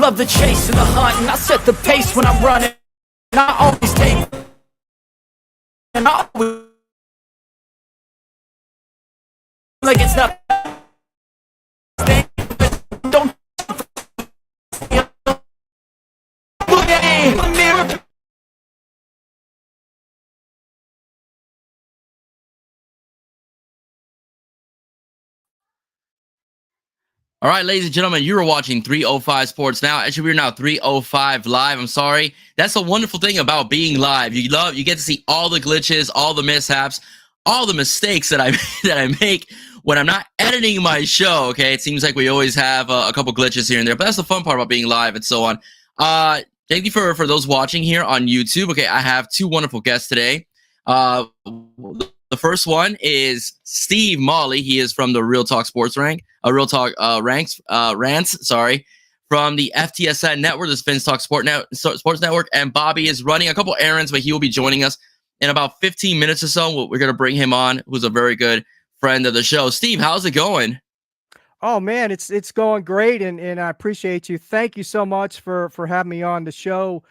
love the chase and the hunt, and I set the pace when I'm running. I always take, and I always like it's not. Don't look in the mirror. All right, ladies and gentlemen, you are watching 305 Sports Now. Actually, we're now 305 live. I'm sorry. That's the wonderful thing about being live. You get to see all the glitches, all the mishaps, all the mistakes that I that I make when I'm not editing my show. Okay, it seems like we always have a couple glitches here and there, but that's the fun part about being live and so on. Thank you for those watching here on YouTube. Okay, I have two wonderful guests today. The first one is Steve Molly. He is from the Real Talk Sports Real Talk Rants, sorry, from the FTSN network, the Spins Talk Sports Network. And Bobby is running a couple errands, but he will be joining us in about 15 minutes or so. We're going to bring him on, who's a very good friend of the show. Steve, how's it going? Oh man, it's going great, and I appreciate you. Thank you so much for having me on the show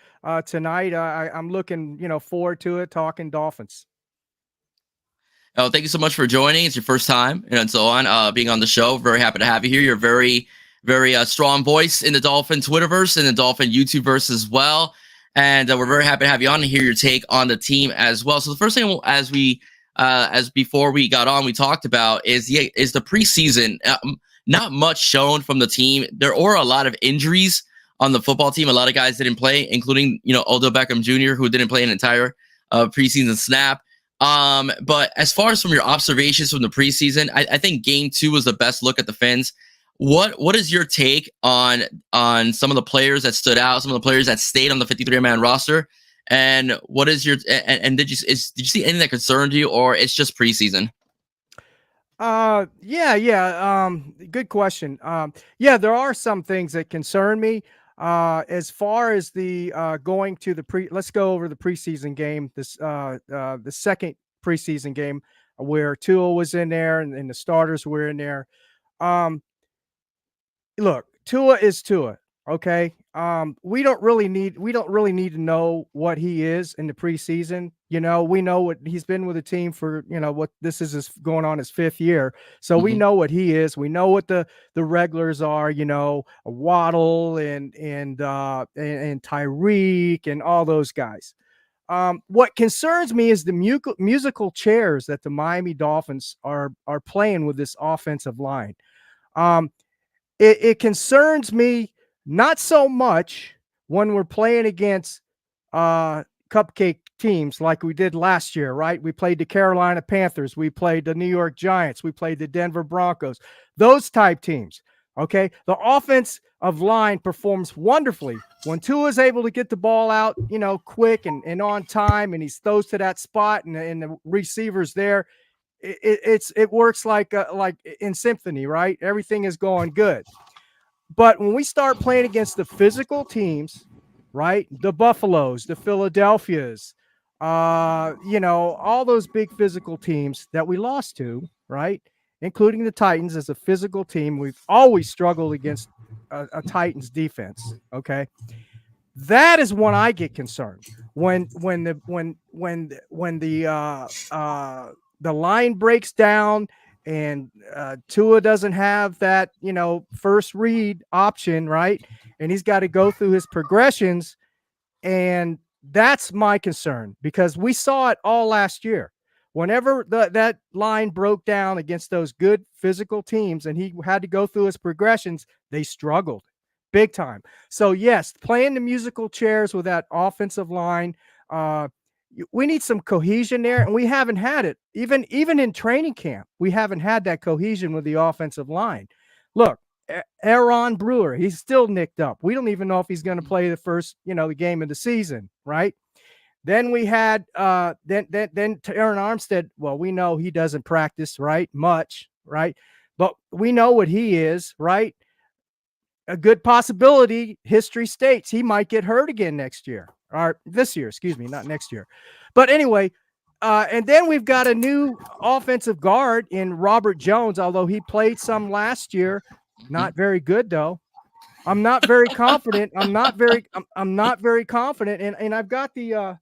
tonight. I'm looking forward to it, talking Dolphins. Oh, thank you so much for joining. It's your first time and so on, being on the show. Very happy to have you here. You're a very, very strong voice in the Dolphin Twitterverse and the Dolphin YouTubeverse as well. And we're very happy to have you on and hear your take on the team as well. So the first thing, as before we got on, we talked about is the preseason. Not much shown from the team. There were a lot of injuries on the football team. A lot of guys didn't play, including Odell Beckham Jr., who didn't play an entire preseason snap. But as far as from your observations from the preseason, I think game 2 was the best look at the Fins. What is your take on some of the players that stood out, some of the players that stayed on the 53-man roster, and what is your and did you see anything that concerned you, or it's just preseason? Yeah. Good question. Yeah, there are some things that concern me. As far as the going to the let's go over the preseason game. The second preseason game where Tua was in there and the starters were in there. Look, Tua is Tua. Okay. We don't really need to know what he is in the preseason. We know what he's been with the team for, what this is going on his 5th year. So we know what he is. We know what the regulars are, a Waddle and Tyreek and all those guys. What concerns me is the musical chairs that the Miami Dolphins are playing with this offensive line. It concerns me not so much when we're playing against cupcake teams like we did last year, right? We played the Carolina Panthers. We played the New York Giants. We played the Denver Broncos. Those type teams, okay? The offensive line performs wonderfully when Tua is able to get the ball out, quick and on time, and he throws to that spot, and the receivers there. It works like in symphony, right? Everything is going good. But when we start playing against the physical teams, right? The Buffaloes, the Philadelphias, all those big physical teams that we lost to, right? Including the Titans as a physical team. We've always struggled against a Titans defense. Okay. That is when I get concerned. When the line breaks down and Tua doesn't have that, first read option, right? And he's got to go through his progressions. And that's my concern, because we saw it all last year. Whenever that line broke down against those good physical teams and he had to go through his progressions, they struggled big time. So, yes, playing the musical chairs with that offensive line, we need some cohesion there, and we haven't had it. Even in training camp, we haven't had that cohesion with the offensive line. Look, Aaron Brewer, he's still nicked up. We don't even know if he's going to play the first, the game of the season, right? Then we had then Aaron Armstead. Well, we know he doesn't practice much, right? But we know what he is, right? A good possibility, history states, he might get hurt again next year. Or this year, excuse me, not next year. But anyway, and then we've got a new offensive guard in Robert Jones, although he played some last year. Not very good, though. I'm not very confident. I'm not very confident. And I've got the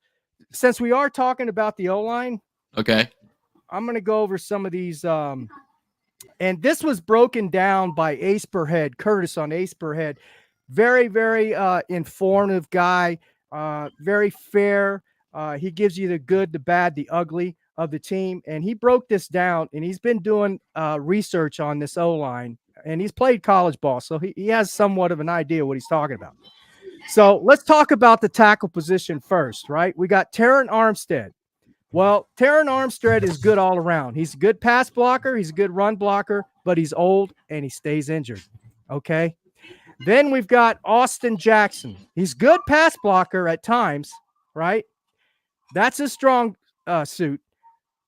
since we are talking about the O-line, Okay. I'm going to go over some of these. And this was broken down by Ace Burhead, Curtis on Ace Burhead. Very, very informative guy. Very fair. He gives you the good, the bad, the ugly of the team. And he broke this down, and he's been doing research on this O-line. And he's played college ball, so he has somewhat of an idea what he's talking about. So let's talk about the tackle position first, right? We got Terran Armstead. Well, Terran Armstead is good all around. He's a good pass blocker. He's a good run blocker, but he's old and he stays injured. Okay. Then we've got Austin Jackson. He's good pass blocker at times, right? That's his strong suit,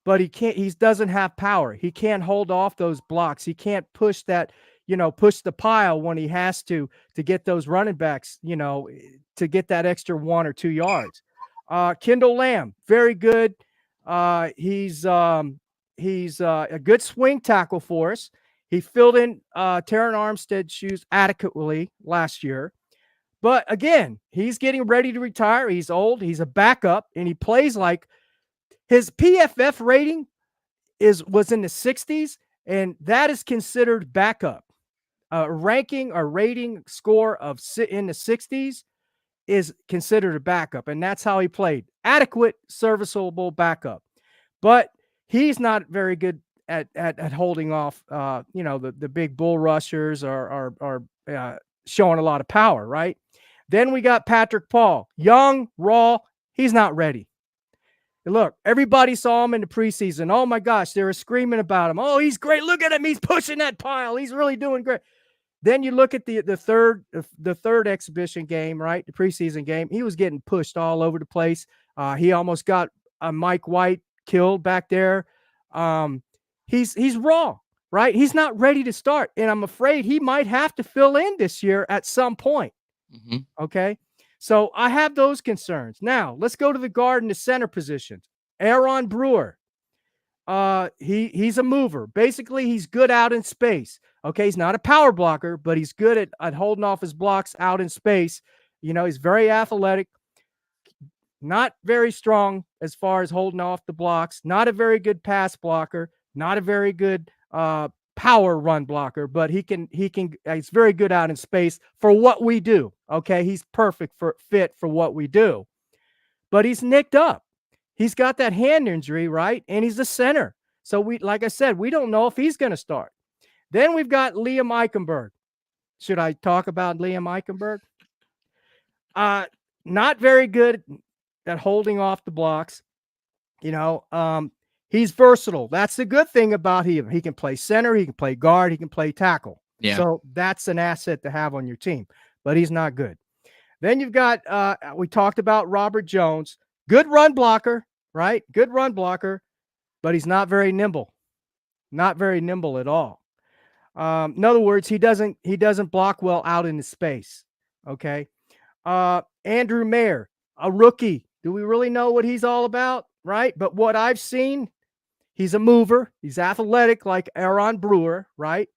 but he doesn't have power. He can't hold off those blocks. He can't push that, push the pile when he has to get those running backs, to get that extra 1 or 2 yards. Kendall Lamb, very good. He's a good swing tackle for us. He filled in Terran Armstead's shoes adequately last year. But again, he's getting ready to retire. He's old. He's a backup, and he plays like his PFF rating was in the 60s, and that is considered backup. A rating score of in the 60s is considered a backup, and that's how he played. Adequate, serviceable backup. But he's not very good at holding off, the big bull rushers or showing a lot of power, right? Then we got Patrick Paul. Young, raw, he's not ready. Look, everybody saw him in the preseason. Oh, my gosh, they were screaming about him. Oh, he's great. Look at him. He's pushing that pile. He's really doing great. Then you look at the third exhibition game, right? The preseason game. He was getting pushed all over the place. He almost got Mike White killed back there. He's raw, right? He's not ready to start, and I'm afraid he might have to fill in this year at some point. Mm-hmm. Okay, so I have those concerns. Now let's go to the guard and the center positions. Aaron Brewer. He's a mover. Basically, he's good out in space. Okay, he's not a power blocker, but he's good at holding off his blocks out in space. He's very athletic, not very strong as far as holding off the blocks, not a very good pass blocker, not a very good power run blocker, but he's very good out in space for what we do. Okay, he's perfect fit for what we do. But he's nicked up. He's got that hand injury, right? And he's the center. So like I said, we don't know if he's going to start. Then we've got Liam Eichenberg. Should I talk about Liam Eichenberg? Not very good at holding off the blocks. He's versatile. That's the good thing about him. He can play center, he can play guard, he can play tackle. Yeah. So that's an asset to have on your team, but he's not good. Then you've got, we talked about Robert Jones. Good run blocker, right? Good run blocker, but he's not very nimble. Not very nimble at all. In other words, he doesn't block well out in the space. Okay. Andrew Mayer, a rookie. Do we really know what he's all about? Right. But what I've seen, he's a mover. He's athletic like Aaron Brewer, right?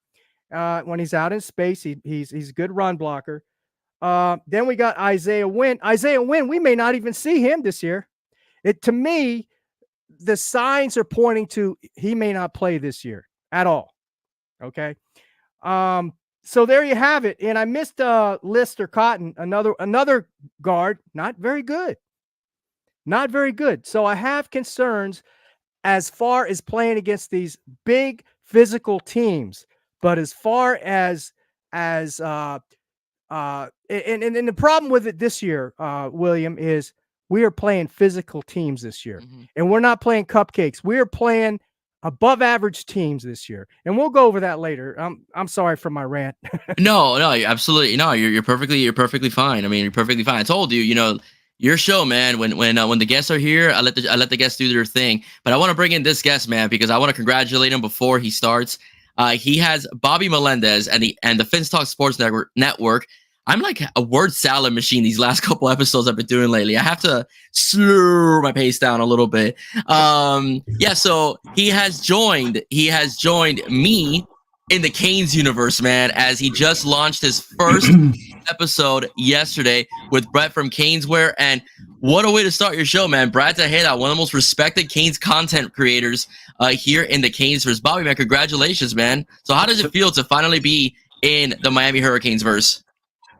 When he's out in space, he's a good run blocker. Then we got Isaiah Wynn. Isaiah Wynn, we may not even see him this year. To me, the signs are pointing to he may not play this year at all. Okay. So there you have it. And I missed Lister Cotton, another guard, not very good. Not very good. So I have concerns as far as playing against these big physical teams. But as far as and the problem with it this year, William, is we are playing physical teams this year. Mm-hmm. And we're not playing cupcakes. We are playing above average teams this year. And we'll go over that later. I'm sorry for my rant. No, absolutely. No, you're perfectly fine. I mean, you're perfectly fine. I told you, your show, man, when the guests are here, I let the guests do their thing. But I want to bring in this guest, man, because I want to congratulate him before he starts. He has Bobby Melendez and the Finstock Sports Network. I'm like a word salad machine these last couple episodes I've been doing lately. I have to slow my pace down a little bit. So he has joined me in the Canes universe, man, as he just launched his first episode yesterday with Brett from Caneswear, and what a way to start your show, man. Brad Tejeda, one of the most respected Canes content creators here in the Canesverse. Bobby, man, congratulations, man. So how does it feel to finally be in the Miami Hurricanes verse?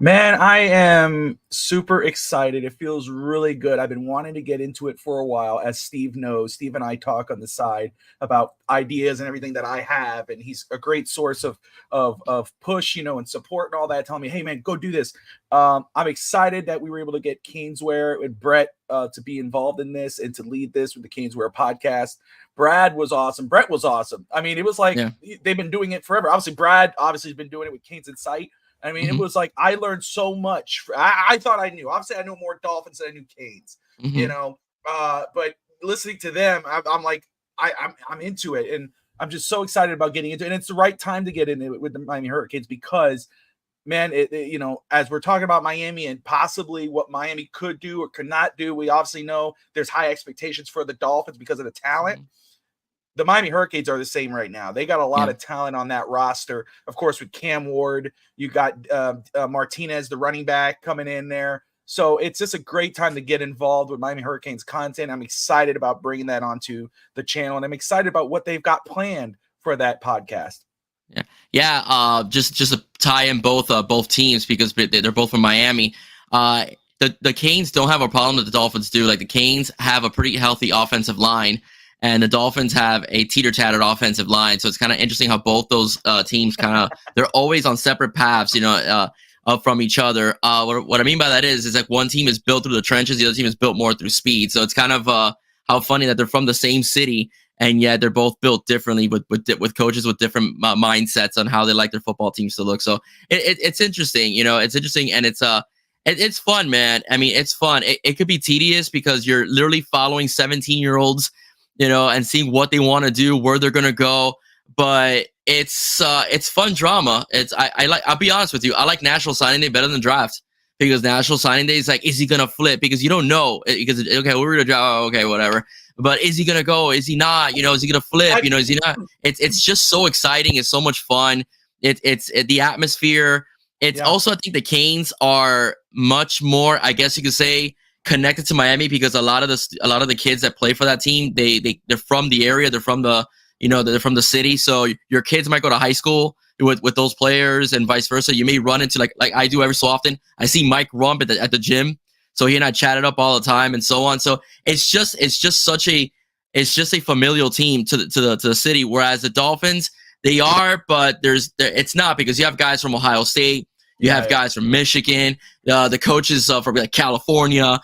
Man, I am super excited. It feels really good. I've been wanting to get into it for a while. As Steve knows, Steve and I talk on the side about ideas and everything that I have, and he's a great source of push, and support and all that, telling me, hey, man, go do this. I'm excited that we were able to get Caneswear and Brett to be involved in this and to lead this with the Caneswear podcast. Brad was awesome. Brett was awesome. I mean, it was like they've been doing it forever. Obviously, Brad has been doing it with Canes in Sight. I mean, it was like I learned so much. I thought I knew. Obviously, I know more Dolphins than I knew Canes. But listening to them, I'm like, I'm into it, and I'm just so excited about getting into it. And it's the right time to get into it with the Miami Hurricanes because, man, as we're talking about Miami and possibly what Miami could do or could not do, we obviously know there's high expectations for the Dolphins because of the talent. The Miami Hurricanes are the same right now. They got a lot of talent on that roster. Of course, with Cam Ward, you got Martinez, the running back, coming in there. So it's just a great time to get involved with Miami Hurricanes content. I'm excited about bringing that onto the channel, and I'm excited about what they've got planned for that podcast. Just to tie in both teams because they're both from Miami. The Canes don't have a problem that the Dolphins do. Like the Canes have a pretty healthy offensive line, and the Dolphins have a teeter-tattered offensive line. So it's kind of interesting how both those teams they're always on separate paths, from each other. What I mean by that is like one team is built through the trenches, the other team is built more through speed. So it's kind of how funny that they're from the same city, and yet they're both built differently with coaches with different mindsets on how they like their football teams to look. So it's interesting, it's interesting, and it's fun, man. I mean, it's fun. It could be tedious because you're literally following 17-year-olds, and seeing what they want to do, where they're gonna go. But it's fun drama. I'll be honest with you. I like National Signing Day better than draft because National Signing Day is like, is he gonna flip? Because you don't know. Because okay, we're gonna draft. Oh, okay, whatever. But is he gonna go? Is he not? Is he gonna flip? Is he not? It's just so exciting. It's so much fun. It's the atmosphere. It's also, I think the Canes are much more, I guess you could say, connected to Miami because a lot of the kids that play for that team, they're from the area, they're from the they're from the city. So your kids might go to high school with those players and vice versa. You may run into like I do every so often. I see Mike Rump at the gym, so he and I chatted up all the time and so on. So it's just a familial team to the city. Whereas the Dolphins, they are, but it's not because you have guys from Ohio State. You have guys from Michigan, the coaches from like California,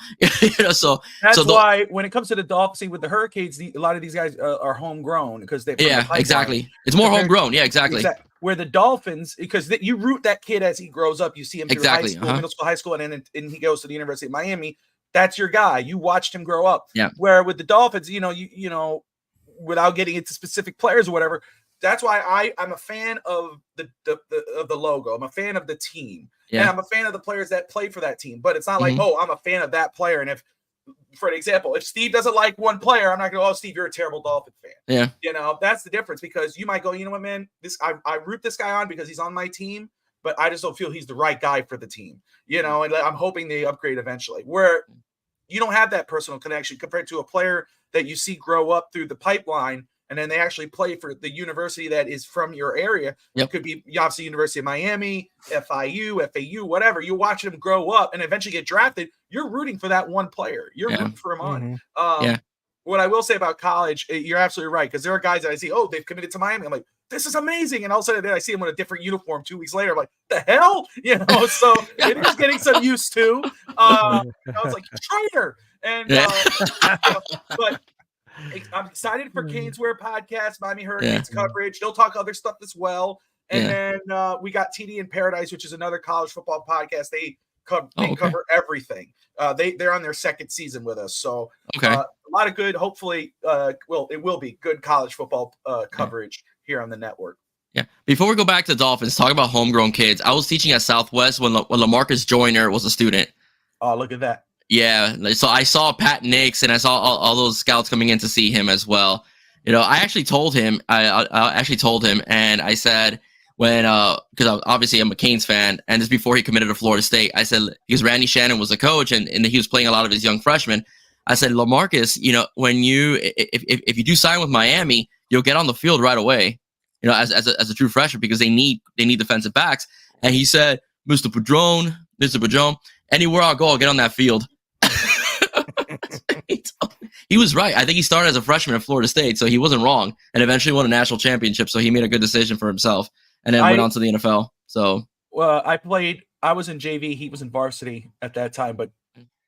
So that's why when it comes to the Dolphins, with the Hurricanes, a lot of these guys are homegrown because they exactly. It's more homegrown. Yeah, exactly. Where the Dolphins, because you root that kid as he grows up, you see him through high school, middle school, high school, and he goes to the University of Miami. That's your guy. You watched him grow up. Yeah. Where with the Dolphins, without getting into specific players or whatever. That's why I'm a fan of the logo. I'm a fan of the team. Yeah. And I'm a fan of the players that play for that team. But it's not like, I'm a fan of that player. And for an example, if Steve doesn't like one player, I'm not going to go, Steve, you're a terrible Dolphin fan. Yeah. That's the difference because you might go, you know what, man, I root this guy on because he's on my team, but I just don't feel he's the right guy for the team. And I'm hoping they upgrade eventually. Where you don't have that personal connection compared to a player that you see grow up through the pipeline. And then they actually play for the university that is from your area. It could be obviously University of Miami, FIU, FAU, whatever. You watch them grow up and eventually get drafted. You're rooting for that one player. You're rooting for him on. What I will say about college, you're absolutely right. Because there are guys that I see, they've committed to Miami. I'm like, this is amazing. And all of a sudden I see him with a different uniform 2 weeks later. I'm like, the hell? So it is getting some used to. I was like, traitor. And but I'm excited for Caneswear podcast, Miami Hurricanes coverage. They'll talk other stuff as well. And then we got TD in Paradise, which is another college football podcast. They cover everything. They're on their second season with us. So a lot of good, hopefully, it will be good college football coverage here on the network. Yeah. Before we go back to the Dolphins, talk about homegrown kids. I was teaching at Southwest when LaMarcus Joyner was a student. Oh, look at that. Yeah, so I saw Pat Nix and I saw all those scouts coming in to see him as well. I actually told him, and I said, when because obviously I'm a Canes fan, and this before he committed to Florida State. I said, because Randy Shannon was the coach, and he was playing a lot of his young freshmen. I said, LaMarcus, when if you do sign with Miami, you'll get on the field right away, as a true freshman, because they need defensive backs. And he said, Mr. Padron, anywhere I'll go, I'll get on that field. He was right. I think he started as a freshman at Florida State, so he wasn't wrong, and eventually won a national championship. So he made a good decision for himself, and then went on to the NFL. So, I was in JV. He was in varsity at that time, but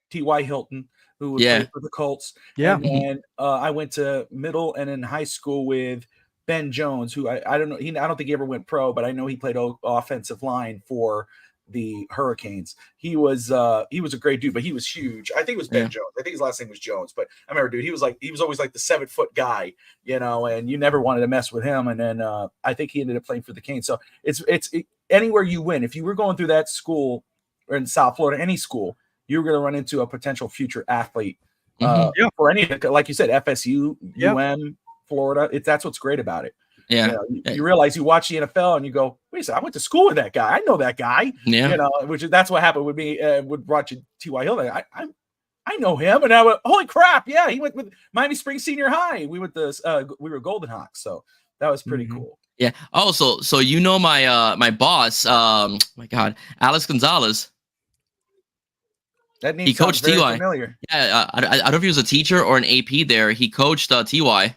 T.Y. Hilton, who was playing for the Colts. Yeah. And I went to middle and in high school with Ben Jones, who I don't know. I don't think he ever went pro, but I know he played offensive line for the Hurricanes. He was a great dude, but he was huge. I think it was Ben Jones. I think his last name was Jones, but I remember, dude, he was always like the 7-foot guy, and you never wanted to mess with him. And then I think he ended up playing for the Canes. So it's anywhere you win. If you were going through that school or in South Florida, any school, you were going to run into a potential future athlete for any, like you said, FSU, UM, Florida. That's what's great about it. Yeah. You realize you watch the NFL and you go, wait a second, I went to school with that guy. I know that guy. Yeah. That's what happened with me with watching T.Y. Hilton. I know him, and I went, holy crap, yeah, he went with Miami Springs Senior High. We were Golden Hawks, so that was pretty cool. Yeah. Oh, so my boss, my God, Alex Gonzalez. That name he coached T.Y. familiar. Yeah, I don't know if he was a teacher or an AP there. He coached T.Y.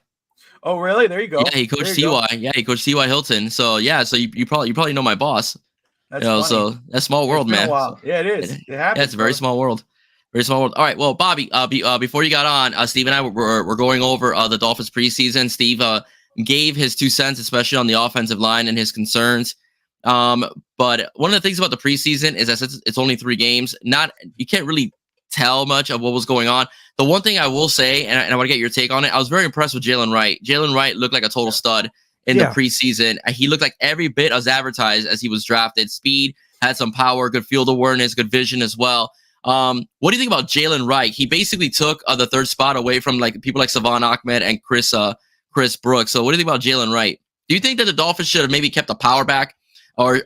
Oh, really? There you go. Yeah, he coached T.Y. Yeah, he coached T.Y. Hilton. So yeah, so you probably know my boss. That's funny. So that's small world, man. So, yeah, it is. It happens. Yeah, it's a very small world. Very small world. All right. Well, Bobby, before you got on, Steve and I we're going over the Dolphins preseason. Steve gave his 2 cents, especially on the offensive line and his concerns. But one of the things about the preseason is that it's only 3 games. You can't really tell much of what was going on. The one thing I will say, and I want to get your take on it, I was very impressed with Jalen Wright. Jalen Wright looked like a total stud in the preseason. He looked like every bit as advertised as he was drafted. Speed, had some power, good field awareness, good vision as well. What do you think about Jalen Wright? He basically took the 3rd spot away from people like Savon Ahmed and Chris Brooks. So what do you think about Jalen Wright? Do you think that the Dolphins should have maybe kept the power back, or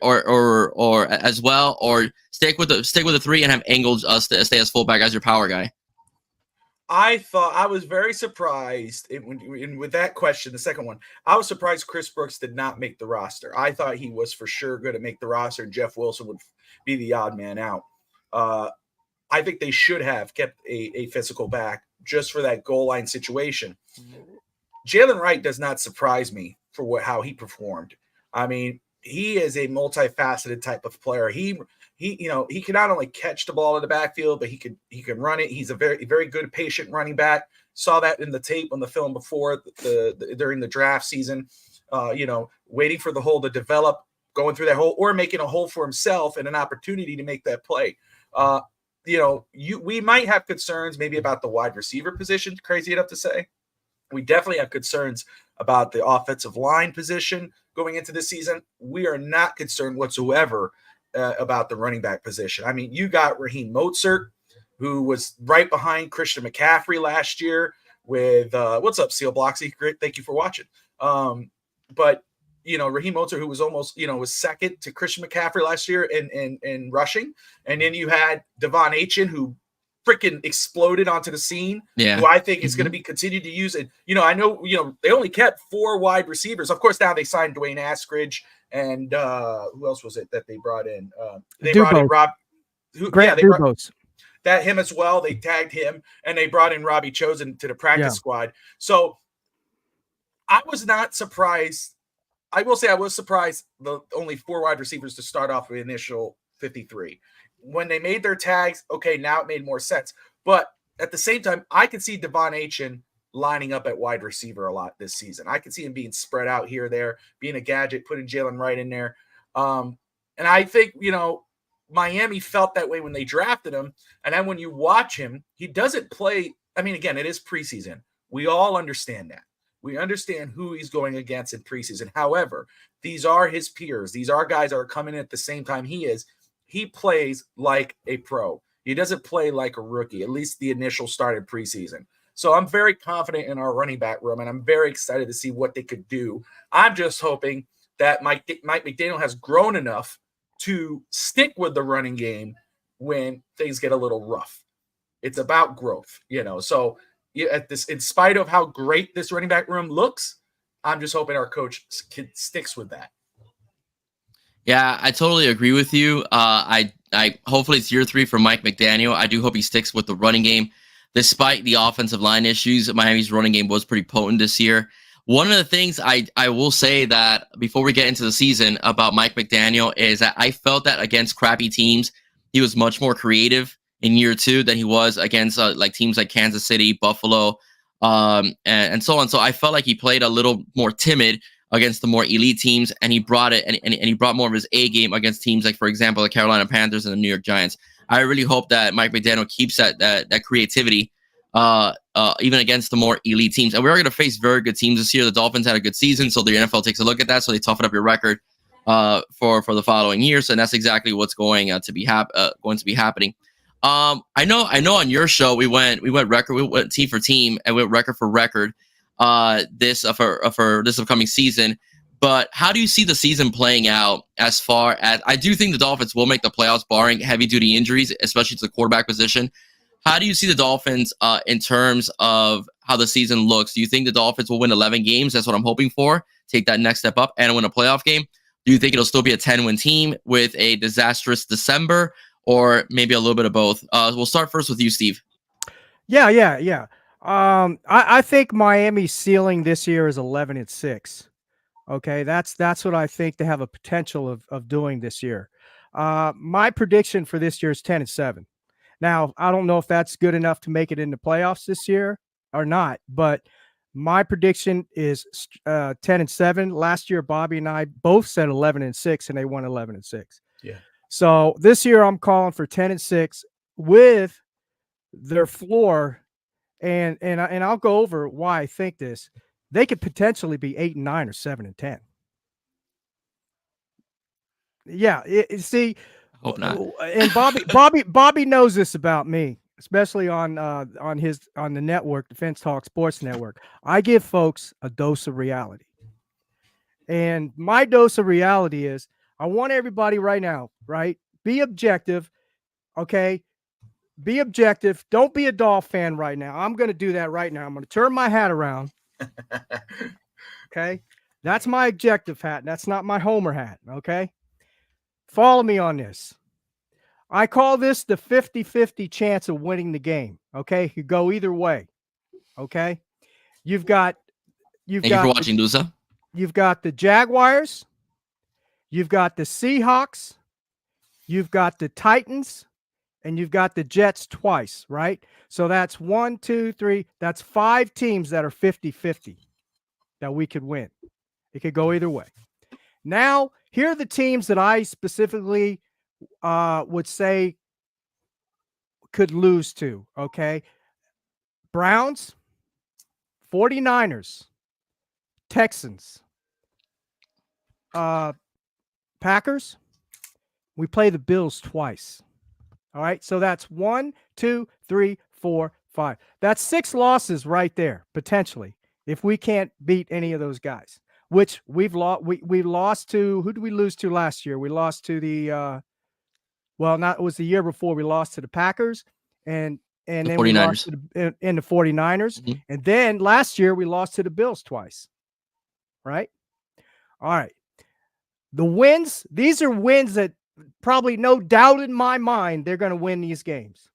as well, or stick with the 3 and have Engel stay as fullback as your power guy? I was very surprised with that question, the second one. I was surprised Chris Brooks did not make the roster. I thought he was for sure going to make the roster, and Jeff Wilson would be the odd man out. I think they should have kept a physical back just for that goal line situation. Jalen Wright does not surprise me for how he performed. I mean, he is a multifaceted type of player. He can not only catch the ball in the backfield, but he can run it. He's a very, very good patient running back. Saw that in the tape on the film before during the draft season. Waiting for the hole to develop, going through that hole, or making a hole for himself and an opportunity to make that play. We might have concerns maybe about the wide receiver position. Crazy enough to say, we definitely have concerns about the offensive line position going into this season. We are not concerned whatsoever about the running back position. I mean, you got Raheem Mostert, who was right behind Christian McCaffrey last year with what's up, Seal Bloxy? Great, thank you for watching. But Raheem Mostert, who was almost was second to Christian McCaffrey last year in rushing, and then you had Devon Achane, who freaking exploded onto the scene. Yeah, who I think is going to be continued to use it. I know they only kept 4 wide receivers. Of course, now they signed Dwayne Askridge. And who else was it that they brought in? They brought in Rob. Grant Dubose. That him as well. They tagged him, and they brought in Robbie Chosen to the practice squad. So I was not surprised. I will say I was surprised the only 4 wide receivers to start off with initial 53. When they made their tags, okay, now it made more sense. But at the same time, I could see Devon Achane lining up at wide receiver a lot this season. I could see him being spread out here, there, being a gadget, putting Jalen Wright in there. And I think, Miami felt that way when they drafted him. And then when you watch him, he doesn't play. I mean, again, it is preseason. We all understand that. We understand who he's going against in preseason. However, these are his peers. These are guys that are coming in at the same time he is. He plays like a pro. He doesn't play like a rookie, at least the initial start in preseason. So I'm very confident in our running back room, and I'm very excited to see what they could do. I'm just hoping that Mike McDaniel has grown enough to stick with the running game when things get a little rough. It's about growth, So at this, in spite of how great this running back room looks, I'm just hoping our coach sticks with that. Yeah, I totally agree with you. I hopefully it's year 3 for Mike McDaniel. I do hope he sticks with the running game, despite the offensive line issues. Miami's running game was pretty potent this year. One of the things I will say that before we get into the season about Mike McDaniel is that I felt that against crappy teams, he was much more creative in year 2 than he was against like teams like Kansas City, Buffalo, and so on. So I felt like he played a little more timid against the more elite teams, and he brought it, and he brought more of his A game against teams like, for example, the Carolina Panthers and the New York Giants. I really hope that Mike McDaniel keeps that creativity, even against the more elite teams. And we're going to face very good teams this year. The Dolphins had a good season, so the NFL takes a look at that, so they toughen up your record for the following years, and that's exactly what's going to be happening. I know on your show we went team for team and we went record for record this for this upcoming season. But how do you see the season playing out? As far as I do think the Dolphins will make the playoffs, barring heavy duty injuries, especially to the quarterback position. How do you see the Dolphins in terms of how the season looks? Do you think the Dolphins will win 11 games? That's what I'm hoping for. Take that next step up and win a playoff game. Do you think it'll still be a 10-win team with a disastrous December, or maybe a little bit of both? We'll start first with you, Steve. Yeah. I think Miami's ceiling this year is 11-6. Okay, that's what I think they have a potential of doing this year. My prediction for this year is 10-7. Now, I don't know if that's good enough to make it into playoffs this year or not, but my prediction is 10-7. Last year, Bobby and I both said 11-6, and they won 11-6. Yeah. So this year, I'm calling for 10-6 with their floor, and I'll go over why I think this. They could potentially be 8-9 or 7-10. Yeah, see, Hope not. And Bobby knows this about me, especially on the network, Defense Talk Sports Network. I give folks a dose of reality, and my dose of reality is I want everybody right now, right? Be objective, okay? Be objective. Don't be a Dolphin fan right now. I'm going to do that right now. I'm going to turn my hat around. Okay, that's my objective hat. That's not my Homer hat. Okay, follow me on this. I call this the 50-50 chance of winning the game. Okay, you go either way. Okay, you've got Thank you for watching, Lusa. You've got the Jaguars, you've got the Seahawks, you've got the Titans, and you've got the Jets twice, right? So that's 1, 2, 3. That's 5 teams that are 50-50 that we could win. It could go either way. Now, here are the teams that I specifically would say could lose to, okay? Browns, 49ers, Texans, Packers. We play the Bills twice. All right, so that's 1, 2, 3, 4, 5. That's 6 losses right there, potentially, if we can't beat any of those guys, which we've lost. We lost to, who did we lose to last year? We lost to the, it was the year before we lost to the Packers, and then 49ers. we lost to the 49ers. Mm-hmm. And then last year we lost to the Bills twice, right? All right. The wins, these are wins that probably no doubt in my mind they're going to win these games.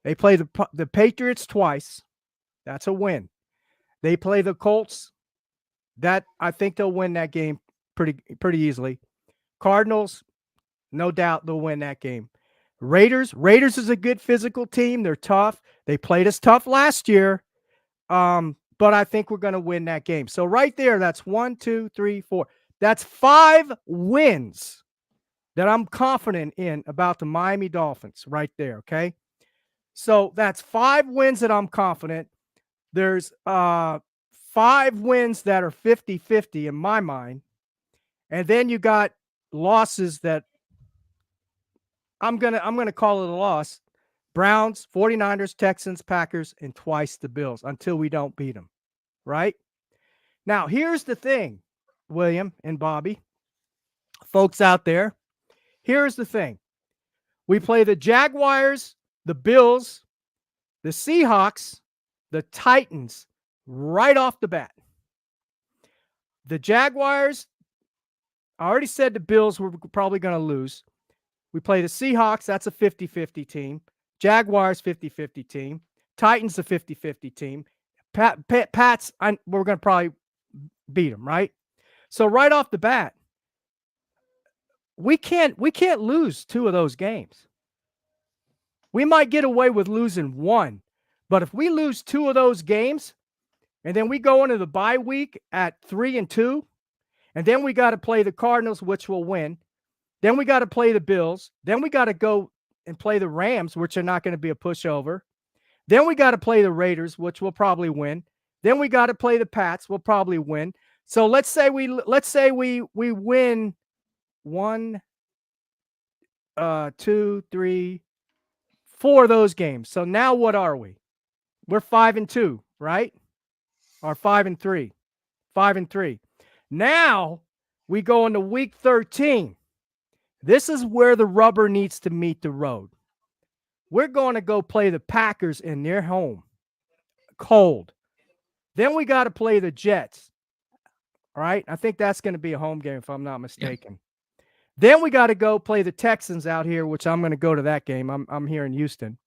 They play the Patriots twice. That's a win. They play the Colts. That I think they'll win that game pretty easily. Cardinals, no doubt they'll win that game. Raiders is a good physical team. They're tough. They played us tough last year. But I think we're going to win that game. So right there, that's 1, 2, 3, 4. That's 5 wins that I'm confident in about the Miami Dolphins right there, okay? So that's 5 wins that I'm confident. There's 5 wins that are 50-50 in my mind. And then you got losses that I'm gonna call it a loss. Browns, 49ers, Texans, Packers, and twice the Bills until we don't beat them, right? Now, here's the thing, William and Bobby, folks out there, here's the thing. We play the Jaguars, the Bills, the Seahawks, the Titans right off the bat. The Jaguars, I already said the Bills were probably going to lose. We play the Seahawks, that's a 50-50 team. Jaguars, 50-50 team. Titans, a 50-50 team. Pats, we're going to probably beat them, right? So right off the bat, we can't lose two of those games. We might get away with losing one, but if we lose two of those games, and then we go into the bye week at 3-2, and then we got to play the Cardinals, which will win. Then we got to play the Bills. Then we got to go and play the Rams, which are not going to be a pushover. Then we got to play the Raiders, which will probably win. Then we got to play the Pats, we'll probably win. So let's say we win 1, 2, 3, 4 of those games. So now what are we? We're 5-2, right? Or 5-3. 5-3. Now we go into week 13. This is where the rubber needs to meet the road. We're going to go play the Packers in their home. Cold. Then we got to play the Jets. All right? I think that's going to be a home game if I'm not mistaken. Yeah. Then we got to go play the Texans out here, which I'm going to go to that game. I'm here in Houston.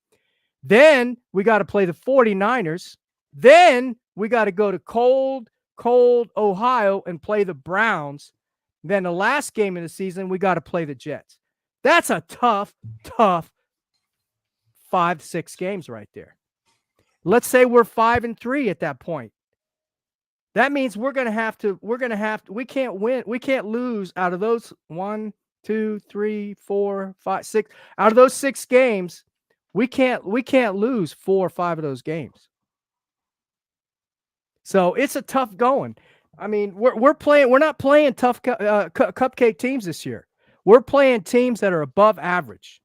Then we got to play the 49ers. Then we got to go to cold Ohio and play the Browns. Then the last game of the season, we got to play the Jets. That's a tough 5-6 games right there. Let's say we're 5-3 at that point. That means we can't win. We can't lose out of those 1, 2, 3, 4, 5, 6. Out of those 6 games, we can't lose 4 or 5 of those games. So it's a tough going. I mean, we're not playing tough cupcake teams this year. We're playing teams that are above average,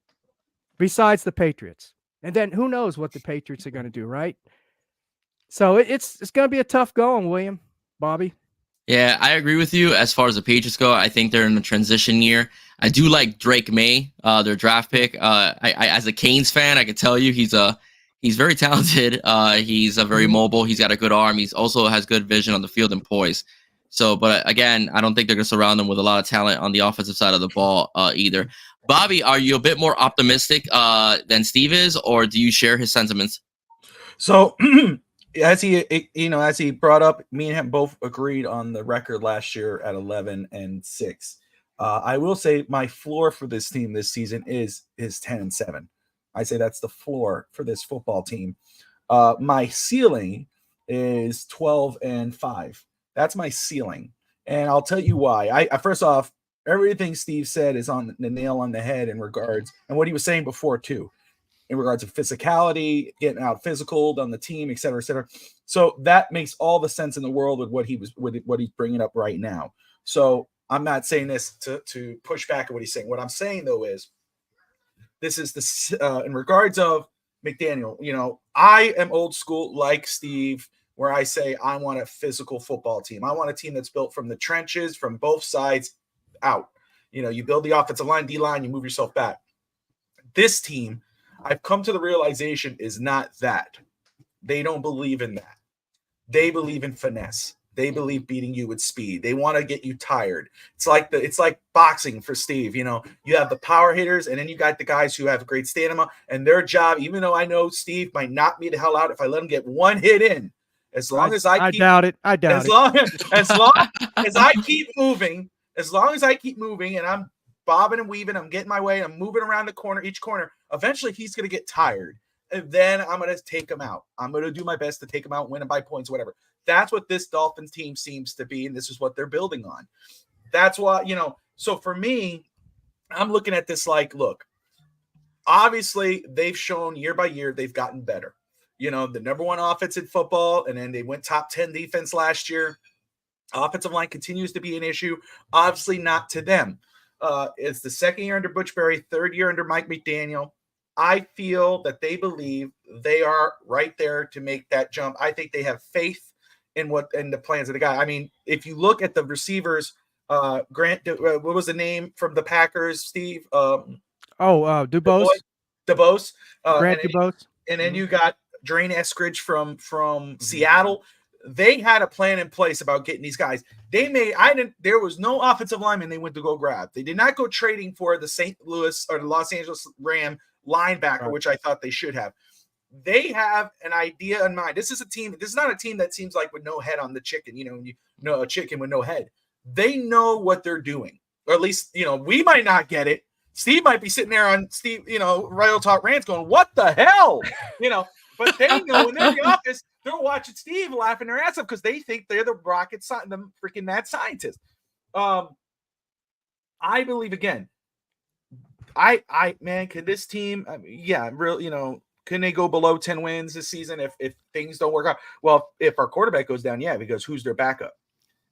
besides the Patriots. And then who knows what the Patriots are going to do, right? So it's going to be a tough going, William, Bobby. Yeah, I agree with you. As far as the Patriots go, I think they're in a transition year. I do like Drake May, their draft pick. I as a Canes fan, I can tell you he's very talented. He's very mobile. He's got a good arm. He's also has good vision on the field and poise. So, but again, I don't think they're going to surround him with a lot of talent on the offensive side of the ball either. Bobby, are you a bit more optimistic than Steve is, or do you share his sentiments? So, as he brought up, me and him both agreed on the record last year at 11-6. I will say my floor for this team this season is 10-7. I say that's the floor for this football team. My ceiling is 12-5. That's my ceiling. And I'll tell you why. I first off, everything Steve said is on the nail on the head in regards, and what he was saying before too, in regards to physicality, getting out physical on the team, et cetera, et cetera. So that makes all the sense in the world with what he's bringing up right now. So I'm not saying this to push back at what he's saying. What I'm saying though is, this is in regards of McDaniel. You know, I am old school like Steve, where I say I want a physical football team. I want a team that's built from the trenches, from both sides out. You know, you build the offensive line, D-line, you move yourself back. This team, I've come to the realization, is not that. They don't believe in that. They believe in finesse. They believe beating you with speed. They want to get you tired. It's like boxing for Steve. You know, you have the power hitters, and then you got the guys who have great stamina. And their job, even though I know Steve might knock me the hell out if I let him get one hit in, as long as I doubt it. As long as I keep moving, and I'm bobbing and weaving, I'm getting my way, I'm moving around the corner, each corner. Eventually, he's going to get tired, and then I'm going to take him out. I'm going to do my best to take him out, win him by points, whatever. That's what this Dolphins team seems to be, and this is what they're building on. That's why, you know, so for me, I'm looking at this like, look, obviously they've shown year by year they've gotten better. You know, the number one offense in football, and then they went top 10 defense last year. Offensive line continues to be an issue. Obviously not to them. It's the second year under Butchberry, third year under Mike McDaniel. I feel that they believe they are right there to make that jump. I think they have faith in the plans of the guy. I mean, if you look at the receivers, Grant, what was the name from the Packers, Steve? Dubose. DeBose. Grant Dubose. And then you got Drain Eskridge from Seattle. They had a plan in place about getting these guys. There was no offensive lineman they went to go grab. They did not go trading for the St. Louis or the Los Angeles Ram linebacker, which I thought they should have. They have an idea in mind. This is not a team that seems like with no head on the chicken, a chicken with no head. They know what they're doing. Or at least, we might not get it. Steve might be sitting there on Steve, Real Talk Rants going, what the hell? But they know in their office, they're watching Steve laughing their ass off because they think they're the the freaking mad scientist. I believe again. Can this team? Can they go below 10 wins this season if things don't work out? Well, if our quarterback goes down, yeah, because who's their backup?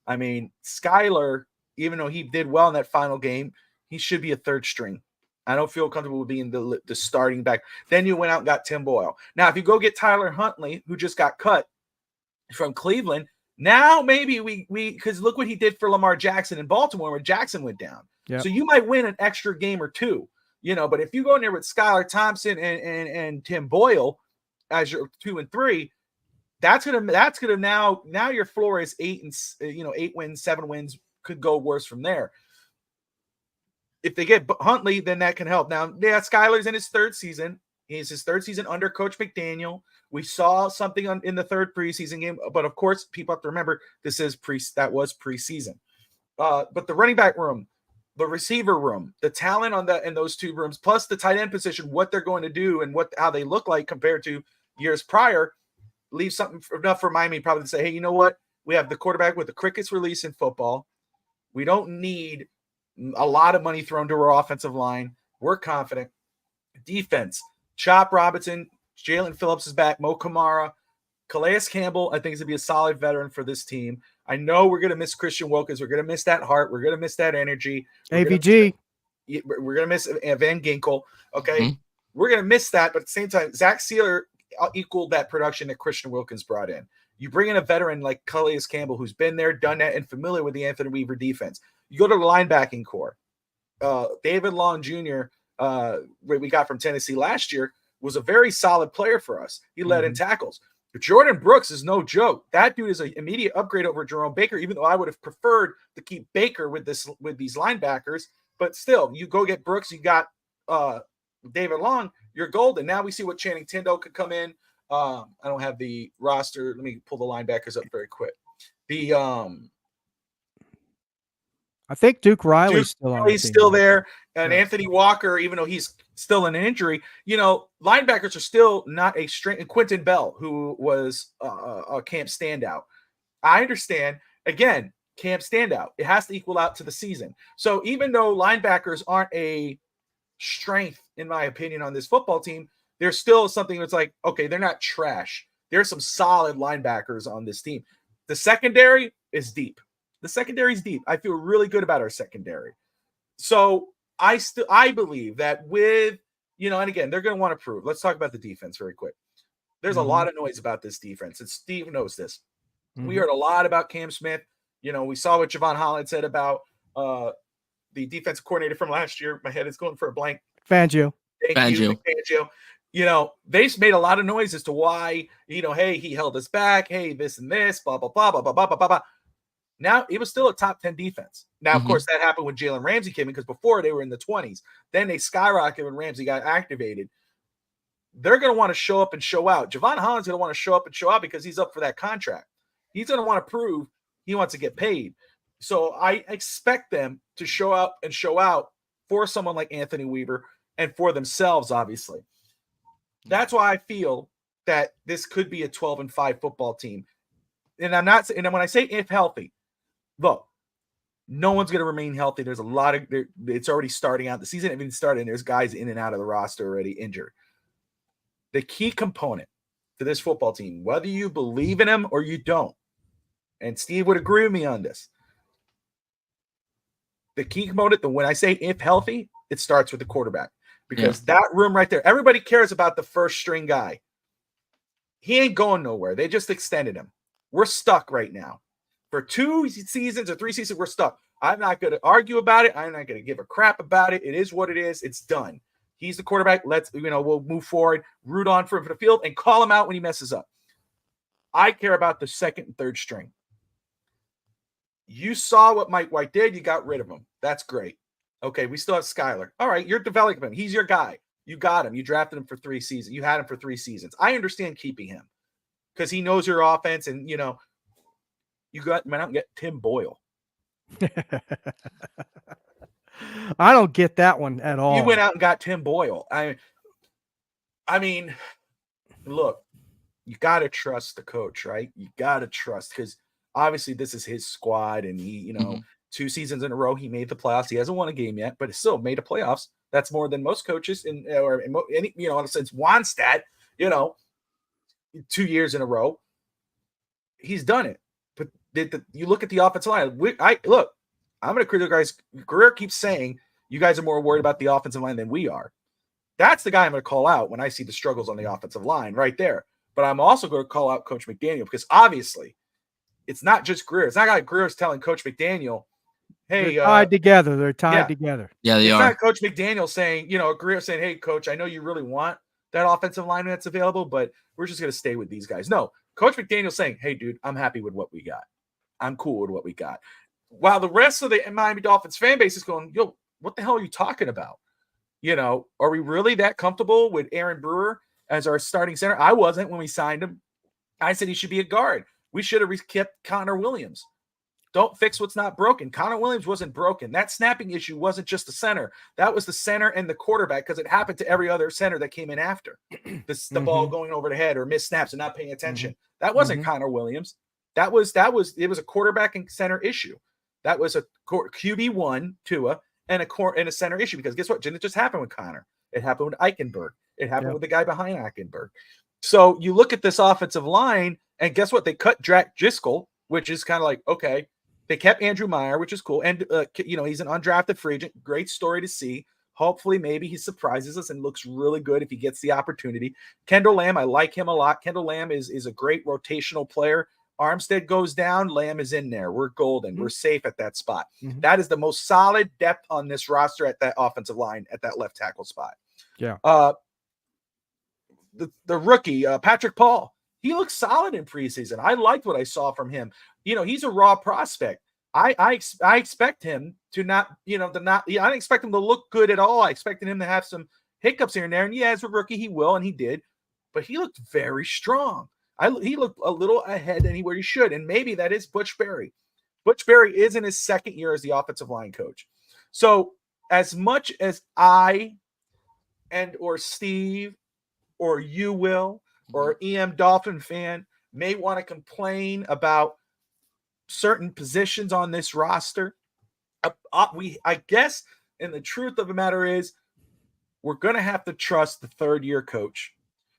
I mean, Skyler, even though he did well in that final game, he should be a third string. I don't feel comfortable with being the starting back. Then you went out and got Tim Boyle. Now, if you go get Tyler Huntley, who just got cut from Cleveland, now maybe we because look what he did for Lamar Jackson in Baltimore when Jackson went down. Yep. So you might win an extra game or two, but if you go in there with Skylar Thompson and Tim Boyle as your 2 and 3, that's gonna now your floor is 8 wins, 7 wins, could go worse from there. If they get Huntley, then that can help. Now, yeah, Skyler's in his 3rd season. He's his 3rd season under Coach McDaniel. We saw something in the 3rd preseason game, but of course, people have to remember that was preseason. But the running back room, the receiver room, the talent in those 2 rooms, plus the tight end position, what they're going to do and how they look like compared to years prior, leaves something enough for Miami probably to say, hey, you know what? We have the quarterback with the quickest release in football. We don't need a lot of money thrown to our offensive line. We're confident. Defense, Chop Robinson, Jalen Phillips is back, Mo Kamara, Calais Campbell, I think is going to be a solid veteran for this team. I know we're going to miss Christian Wilkins. We're going to miss that heart. We're going to miss that energy. AVG. We're going to miss Van Ginkel. Okay. We're going to miss that. But at the same time, Zach Sealer equaled that production that Christian Wilkins brought in. You bring in a veteran like Calais Campbell, who's been there, done that, and familiar with the Anthony Weaver defense. You go to the linebacking core. David Long Jr., we got from Tennessee last year, was a very solid player for us. He led in tackles. But Jordan Brooks is no joke. That dude is an immediate upgrade over Jerome Baker, even though I would have preferred to keep Baker with these linebackers. But still, you go get Brooks, you got David Long, you're golden. Now we see what Channing Tindall could come in. I don't have the roster. Let me pull the linebackers up very quick. I think Duke Riley's still there. And Anthony Walker, even though he's still in an injury, linebackers are still not a strength. Quentin Bell, who was a camp standout. I understand. Again, camp standout. It has to equal out to the season. So even though linebackers aren't a strength, in my opinion, on this football team, there's still something that's like, okay, they're not trash. There's some solid linebackers on this team. The secondary is deep. The secondary is deep. I feel really good about our secondary. So I believe that with, and again, they're going to want to prove. Let's talk about the defense very quick. There's a lot of noise about this defense, and Steve knows this. We heard a lot about Cam Smith. We saw what Javon Holland said about the defensive coordinator from last year. My head is going for a blank. Fangio. Fangio. They made a lot of noise as to why, hey, he held us back. Hey, this and this, blah, blah, blah, blah, blah, blah, blah, blah. Now, it was still a top 10 defense. Now, of course, that happened when Jalen Ramsey came in because before they were in the 20s. Then they skyrocketed when Ramsey got activated. They're going to want to show up and show out. Javon Holland's going to want to show up and show out because he's up for that contract. He's going to want to prove he wants to get paid. So I expect them to show up and show out for someone like Anthony Weaver and for themselves, obviously. That's why I feel that this could be a 12-5 football team. And I'm not, and when I say if healthy, look, no one's going to remain healthy. There's a lot of, it's already starting out. The season hasn't even started, and there's guys in and out of the roster already injured. The key component to this football team, whether you believe in them or you don't, and Steve would agree with me on this, the key component, when I say if healthy, it starts with the quarterback. Because that room right there, everybody cares about the first string guy. He ain't going nowhere. They just extended him. We're stuck right now. For 2 seasons or 3 seasons, we're stuck. I'm not going to argue about it. I'm not going to give a crap about it. It is what it is. It's done. He's the quarterback. We'll move forward, root on for the field, and call him out when he messes up. I care about the second and third string. You saw what Mike White did. You got rid of him. That's great. Okay, we still have Skyler. All right, you're developing him. He's your guy. You got him. You drafted him for 3 seasons. You had him for 3 seasons. I understand keeping him because he knows your offense, and you went out and get Tim Boyle. I don't get that one at all. You went out and got Tim Boyle. I mean, look, you got to trust the coach, right? You got to trust because obviously this is his squad, and he, 2 seasons in a row he made the playoffs. He hasn't won a game yet, but it's still made the playoffs. That's more than most coaches since Wannstedt, 2 years in a row. He's done it. But you look at the offensive line. I'm going to criticize. Greer keeps saying you guys are more worried about the offensive line than we are. That's the guy I'm going to call out when I see the struggles on the offensive line right there. But I'm also going to call out Coach McDaniel because obviously it's not just Greer. It's not like Greer's telling Coach McDaniel, hey, they're tied together. They're tied together. Yeah, they are. It's not Coach McDaniel saying, Greer saying, hey, Coach, I know you really want that offensive line that's available, but we're just going to stay with these guys. No, Coach McDaniel saying, hey, dude, I'm happy with what we got. I'm cool with what we got. While the rest of the Miami Dolphins fan base is going, yo, what the hell are you talking about? Are we really that comfortable with Aaron Brewer as our starting center? I wasn't when we signed him. I said he should be a guard. We should have kept Connor Williams. Don't fix what's not broken. Connor Williams wasn't broken. That snapping issue wasn't just the center. That was the center and the quarterback because it happened to every other center that came in after. The ball going over the head or missed snaps and not paying attention. That wasn't Connor Williams. It was a quarterback and center issue. That was a QB1, Tua, and a center issue because guess what? Didn't just happen with Connor. It happened with Eichenberg. It happened with the guy behind Eichenberg. So you look at this offensive line, and guess what? They cut Jack Driscoll, which is kind of like, okay. They kept Andrew Meyer, which is cool. And, he's an undrafted free agent. Great story to see. Hopefully, maybe he surprises us and looks really good if he gets the opportunity. Kendall Lamb, I like him a lot. Kendall Lamb is a great rotational player. Armstead goes down. Lamb is in there. We're golden. We're safe at that spot. That is the most solid depth on this roster at that offensive line, at that left tackle spot. Yeah. The rookie, Patrick Paul, he looks solid in preseason. I liked what I saw from him. He's a raw prospect. I expect him to not, I didn't expect him to look good at all. I expected him to have some hiccups here and there. And as a rookie, he will, and he did. But he looked very strong. He looked a little ahead than where he should. And maybe that is Butch Berry. Butch Berry is in his second year as the offensive line coach. So as much as I or Steve or you will or EM Dolphin fan may want to complain about certain positions on this roster, I guess, and the truth of the matter is, we're going to have to trust the third-year coach.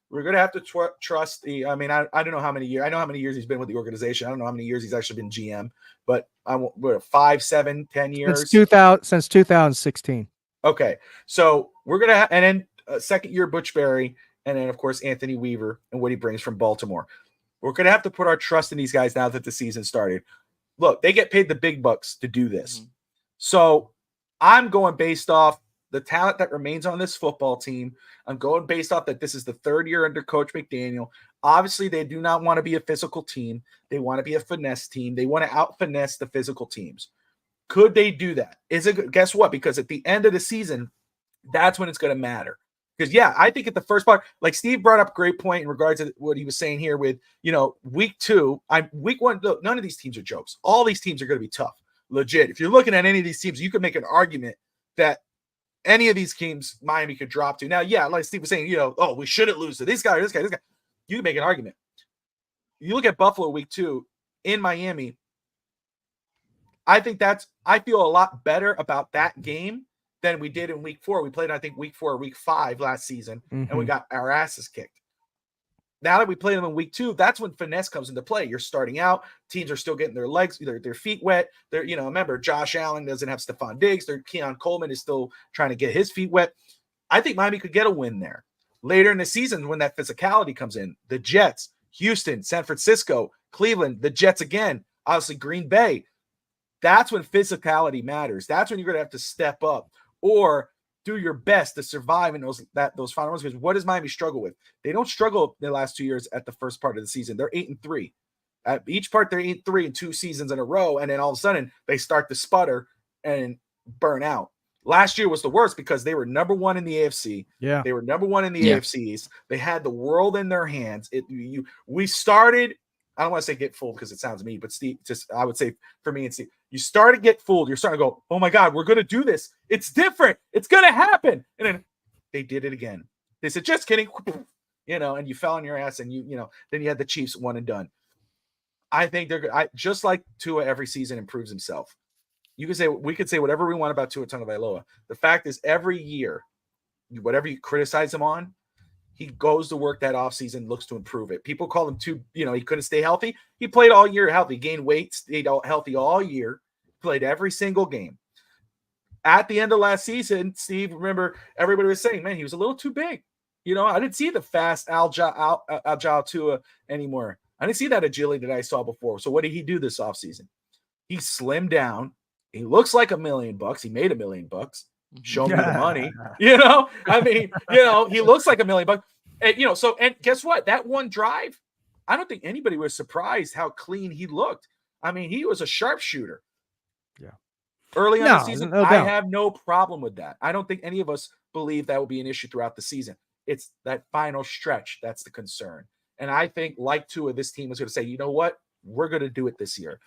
We're going to have to trust I don't know how many years. I know how many years he's been with the organization. I don't know how many years he's actually been GM, but 5, 7, 10 years? Since 2016. Okay. So we're going to have, and then second year Butch Berry, and then, of course, Anthony Weaver and what he brings from Baltimore. We're going to have to put our trust in these guys now that the season started. Look, they get paid the big bucks to do this. So I'm going based off the talent that remains on this football team. I'm going based off that this is the third year under Coach McDaniel. Obviously, they do not want to be a physical team. They want to be a finesse team. They want to out-finesse the physical teams. Could they do that? Guess what? Because at the end of the season, that's when it's going to matter. Because, I think at the first part, like Steve brought up a great point in regards to what he was saying here with, week 2, week 1, look, none of these teams are jokes. All these teams are going to be tough. Legit. If you're looking at any of these teams, you could make an argument that any of these teams Miami could drop to. Now, like Steve was saying, we shouldn't lose to this guy or this guy. You can make an argument. You look at Buffalo week 2 in Miami. I feel a lot better about that game than we did in week 4. We played, I think, week 4 or week 5 last season, and we got our asses kicked. Now that we played them in week 2, that's when finesse comes into play. You're starting out. Teams are still getting their legs, their feet wet. They're, remember, Josh Allen doesn't have Stephon Diggs. Keon Coleman is still trying to get his feet wet. I think Miami could get a win there. Later in the season, when that physicality comes in, the Jets, Houston, San Francisco, Cleveland, the Jets again, obviously Green Bay. That's when physicality matters. That's when you're going to have to step up or do your best to survive in those final rounds. Because what does Miami struggle with? They don't struggle the last 2 years at the first part of the season. They're 8-3. At each part, they're 8-3 in 2 seasons in a row, and then all of a sudden they start to sputter and burn out. Last year was the worst because they were number 1 in the AFC. Yeah, they were number 1 in the AFCs. They had the world in their hands. We started. I don't want to say get fooled because it sounds mean, but Steve, I would say for me and Steve, you start to get fooled. You're starting to go, oh my God, we're going to do this. It's different. It's going to happen. And then they did it again. They said, just kidding. And you fell on your ass and then you had the Chiefs one and done. I think they're good. Just like Tua every season improves himself. We could say whatever we want about Tua Tagovailoa. The fact is every year, whatever you criticize him on, he goes to work that offseason, looks to improve it. People call him he couldn't stay healthy. He played all year healthy, gained weight, stayed healthy all year, played every single game. At the end of last season, Steve, remember, everybody was saying, man, he was a little too big. I didn't see the fast agile Tua anymore. I didn't see that agility that I saw before. So what did he do this offseason? He slimmed down. He looks like $1 million. He made $1 million. Show me the money. He looks like $1 million. And guess what? That one drive, I don't think anybody was surprised how clean he looked. I mean, he was a sharpshooter. Yeah. Early on the season, I have no problem with that. I don't think any of us believe that will be an issue throughout the season. It's that final stretch that's the concern. And I think, like Tua, this team is going to say, you know what? We're going to do it this year.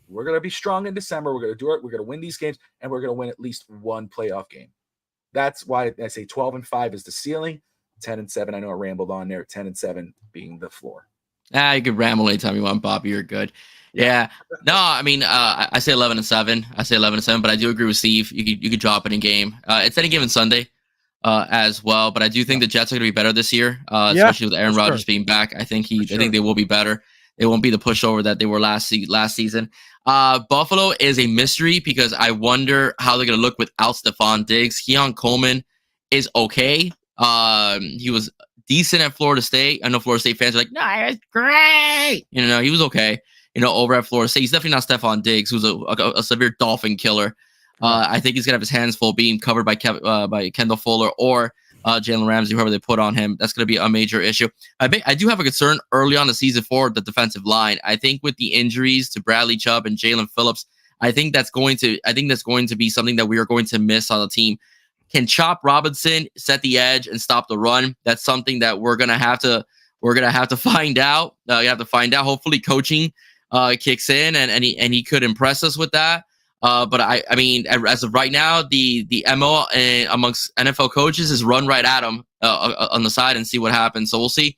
We're going to be strong in December. We're going to do it. We're going to win these games, and we're going to win at least one playoff game. That's why I say 12-5 is the ceiling. 10-7. I know I rambled on there. 10-7 being the floor. You could ramble anytime you want, Bobby. You're good. Yeah. No, I mean, I say 11-7. I say 11-7, but I do agree with Steve. You could drop it in game. It's any given Sunday as well, but I do think the Jets are going to be better this year, especially with Aaron Rodgers being back. I think they will be better. It won't be the pushover that they were last season. Buffalo is a mystery because I wonder how they're going to look without Stephon Diggs. Keon Coleman is okay. He was decent at Florida State. I know Florida State fans are like, no, it's great. He was okay. Over at Florida State. He's definitely not Stephon Diggs, who's a severe Dolphin killer. I think he's going to have his hands full being covered by Kendall Fuller or Jalen Ramsey, whoever they put on him. That's going to be a major issue. I do have a concern early on the season for the defensive line. I think with the injuries to Bradley Chubb and Jalen Phillips, I think that's going to be something that we are going to miss on the team. Can Chop Robinson set the edge and stop the run? That's something that we're gonna have to find out. You have to find out. Hopefully, coaching kicks in and he could impress us with that. But I mean, as of right now, the MO amongst NFL coaches is run right at him on the side and see what happens. So we'll see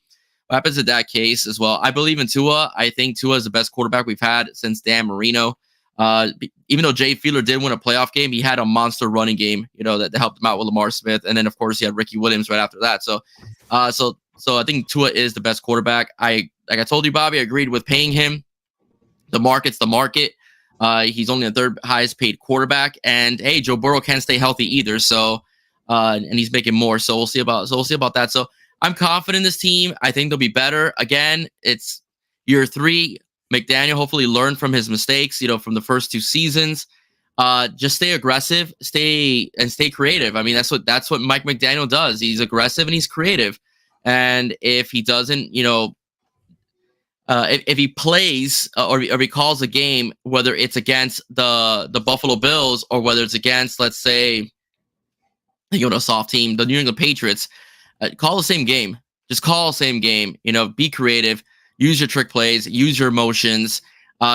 what happens in that case as well. I believe in Tua. I think Tua is the best quarterback we've had since Dan Marino. Even though Jay Fiedler did win a playoff game, he had a monster running game, that helped him out with Lamar Smith. And then, of course, he had Ricky Williams right after that. So I think Tua is the best quarterback. Like I told you, Bobby, I agreed with paying him. The market's the market. He's only the third highest paid quarterback. And, hey, Joe Burrow can't stay healthy either. So, and he's making more. So we'll see about that. So I'm confident in this team. I think they'll be better. Again, it's year 3. McDaniel hopefully learned from his mistakes, from the first 2 seasons. Just stay aggressive, stay creative. I mean, that's what Mike McDaniel does. He's aggressive and he's creative. And if he doesn't, if he plays or he calls a game, whether it's against the Buffalo Bills or whether it's against, let's say, a soft team, the New England Patriots, call the same game. Just call the same game. Be creative. Use your trick plays, use your emotions,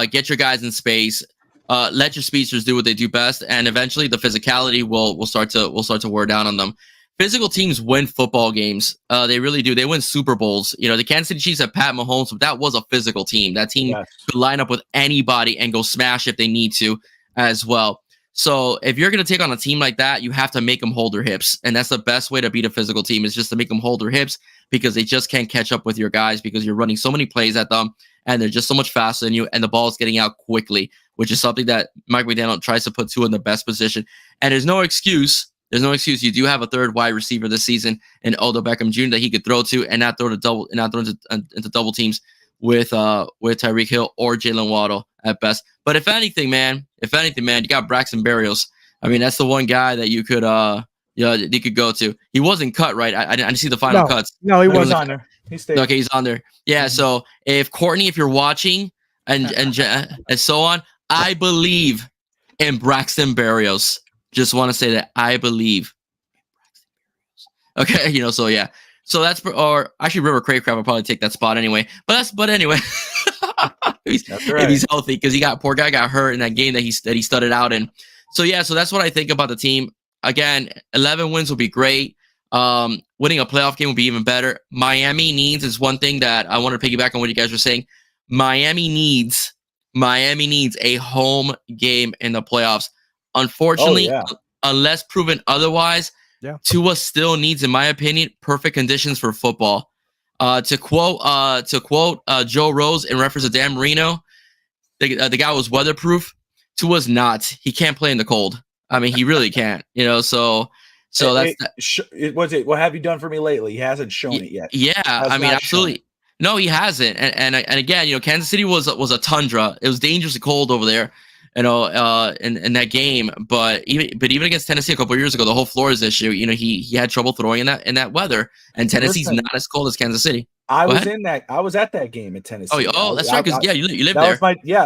get your guys in space, let your speedsters do what they do best, and eventually the physicality will start to wear down on them. Physical teams win football games. They really do. They win Super Bowls. The Kansas City Chiefs have Pat Mahomes, but that was a physical team. That team could line up with anybody and go smash if they need to as well. So if you're going to take on a team like that, you have to make them hold their hips. And that's the best way to beat a physical team is just to make them hold their hips because they just can't catch up with your guys because you're running so many plays at them and they're just so much faster than you and the ball is getting out quickly, which is something that Mike McDaniel tries to put Tua in the best position. And there's no excuse. You do have a third wide receiver this season in Odell Beckham Jr. that he could throw to and not throw into double teams Tyreek Hill or Jalen Waddle at best. But if anything, man, you got Braxton Berrios. I mean, that's the one guy that you could you could go to. He wasn't cut, right? I didn't see the final cuts. No, he He was wasn't. on there. He stayed. Okay, he's on there. Yeah. So if Courtney, if you're watching and so on, I believe in Braxton Berrios. Just want to say that I believe. Okay, so yeah. So that's or actually River Craycraft will probably take that spot anyway. But anyway, if he's healthy, because poor guy got hurt in that game that he studded out in. So yeah, so that's what I think about the team. Again, 11 wins will be great. Winning a playoff game would be even better. Miami needs is one thing that I want to piggyback on what you guys were saying. Miami needs a home game in the playoffs. Unfortunately, unless proven otherwise, Tua still needs, in my opinion, perfect conditions for football. To quote Joe Rose in reference to Dan Marino, the guy was weatherproof. Tua's not. He can't play in the cold. I mean, he really can't. So that's what have you done for me lately? He hasn't shown it yet. Yeah, I mean, absolutely. No, he hasn't. And again, Kansas City was a tundra. It was dangerously cold over there, in that game. But even against Tennessee a couple of years ago, the whole Flores issue, he had trouble throwing in that weather. And Tennessee's not as cold as Kansas City. I was at that game in Tennessee. Oh, that's right. Because you lived there.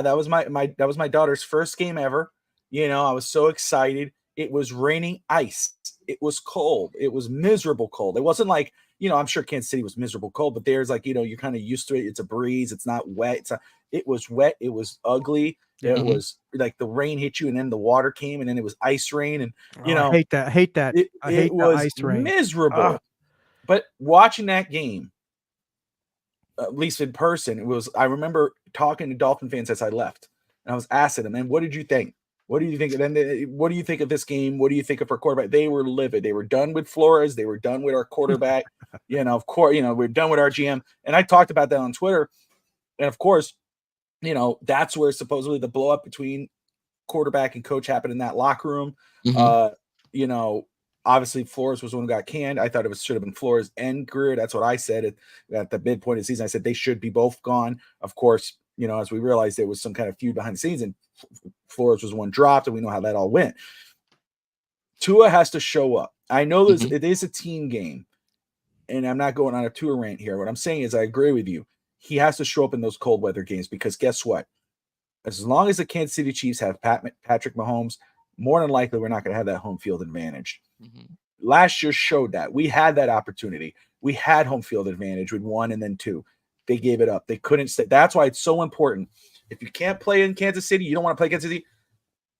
That was my daughter's first game ever. I was so excited. It was raining ice. It was cold. It was miserable cold. It wasn't like, I'm sure Kansas City was miserable cold, but there's like, you're kind of used to it. It's a breeze. It's not wet. It was wet. It was ugly. It was like the rain hit you and then the water came and then it was ice rain. And, I hate that. I hate the ice rain. Miserable. But watching that game, at least in person, I remember talking to Dolphin fans as I left and I was asking them, and what did you think? What do you think? And then what do you think of this game? What do you think of our quarterback? They were livid. They were done with Flores. They were done with our quarterback. Of course, we're done with our GM. And I talked about that on Twitter. And of course, that's where supposedly the blow up between quarterback and coach happened in that locker room. Obviously Flores was the one who got canned. I thought should have been Flores and Greer. That's what I said at the midpoint of the season. I said they should be both gone. Of course, as we realized there was some kind of feud behind the scenes and Flores was one dropped, and we know how that all went. Tua has to show up. I know it is a team game, and I'm not going on a Tua rant here. What I'm saying is I agree with you. He has to show up in those cold weather games because guess what? As long as the Kansas City Chiefs have Patrick Mahomes, more than likely we're not going to have that home field advantage. Last year showed that. We had that opportunity. We had home field advantage with 1 and then 2. They gave it up. They couldn't stay. That's why it's so important. If you can't play in Kansas City, you don't want to play Kansas City,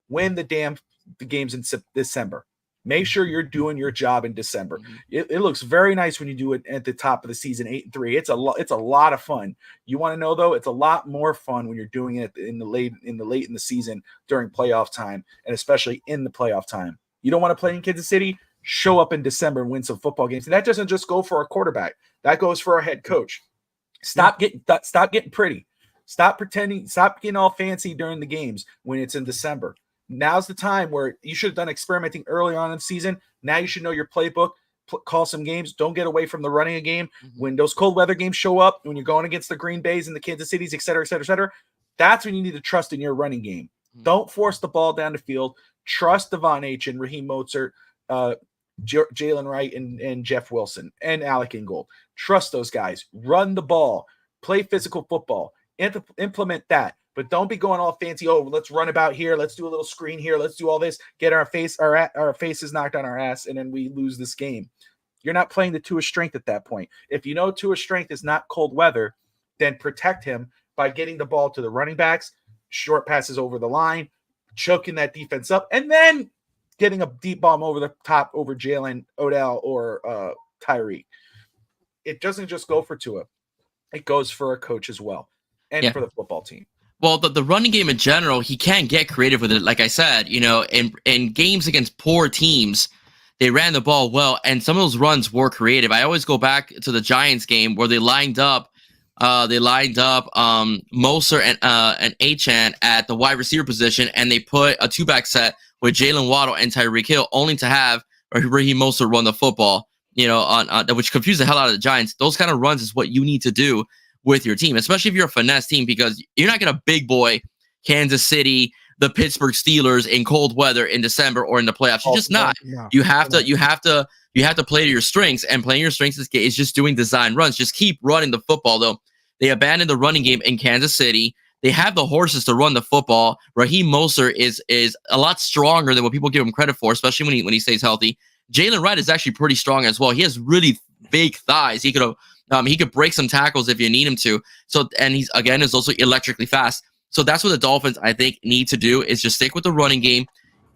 win the games in December. Make sure you're doing your job in December. It looks very nice when you do it at the top of the season, 8-3. It's a lot of fun. You want to know though, it's a lot more fun when you're doing it in the late in the season during playoff time, and especially in the playoff time. You don't want to play in Kansas City, show up in December and win some football games. And that doesn't just go for our quarterback. That goes for our head coach. Stop getting pretty. Stop pretending. Stop getting all fancy during the games when it's in December. Now's the time where you should have done experimenting early on in the season. Now you should know your playbook. Call some games. Don't get away from the running a game. When those cold weather games show up, when you're going against the Green Bays and the Kansas Cities, et cetera, et cetera, et cetera, that's when you need to trust in your running game. Don't force the ball down the field. Trust Devon H. and Raheem Mostert, Jalen Wright, and Jeff Wilson, and Alec Ingold. Trust those guys. Run the ball. Play physical football. Implement that. But don't be going all fancy. Oh, let's run about here. Let's do a little screen here. Let's do all this. Get our faces knocked on our ass, and then we lose this game. You're not playing to Tua's strength at that point. If you know Tua's strength is not cold weather, then protect him by getting the ball to the running backs, short passes over the line, choking that defense up, and then getting a deep bomb over the top over Jalen, Odell, or Tyreek. It doesn't just go for Tua. It goes for a coach as well, and for the football team. Well, the running game in general, he can get creative with it. Like I said, in games against poor teams, they ran the ball well, and some of those runs were creative. I always go back to the Giants game where they lined up Moser and Achan at the wide receiver position, and they put a 2-back set with Jalen Waddle and Tyreek Hill, only to have Raheem Mostert run the football. On which confused the hell out of the Giants. Those kind of runs is what you need to do with your team, especially if you're a finesse team, because you're not going to big boy Kansas City, the Pittsburgh Steelers in cold weather in December or in the playoffs. You're just not. No, you have to play to your strengths, and playing your strengths is just doing design runs. Just keep running the football, though. They abandoned the running game in Kansas City. They have the horses to run the football. Raheem Mostert is a lot stronger than what people give him credit for, especially when he stays healthy. Jalen Wright is actually pretty strong as well. He has really big thighs. He could break some tackles if you need him to. So, and he's again is also electrically fast. So that's what the Dolphins, I think, need to do, is just stick with the running game.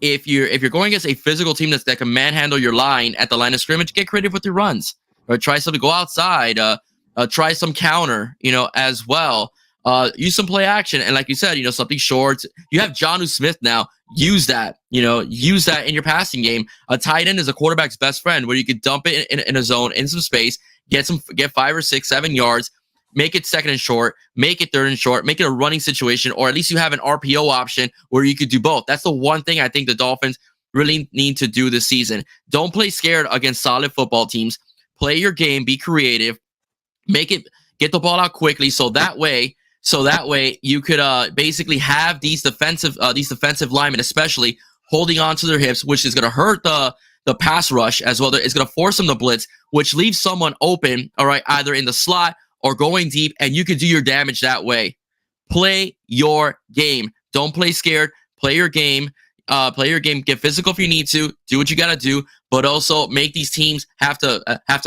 If you're going against a physical team that can manhandle your line at the line of scrimmage, get creative with your runs. Or try something, go outside, try some counter, as well. Use some play action. And like you said, something short. You have Jonnu Smith now. Use that, use that in your passing game. A tight end is a quarterback's best friend, where you could dump it in a zone, in some space, get 5 or 6, 7 yards, make it second and short, make it third and short, make it a running situation, or at least you have an RPO option where you could do both. That's the one thing I think the Dolphins really need to do this season. Don't play scared against solid football teams. Play your game, be creative, get the ball out quickly, so that way you could basically have these defensive linemen, especially, holding on to their hips, which is going to hurt the pass rush as well. It's going to force them to blitz, which leaves someone open, all right, either in the slot or going deep, and you can do your damage that way. Play your game. Don't play scared. Play your game. Get physical if you need to. Do what you got to do, but also make these teams have to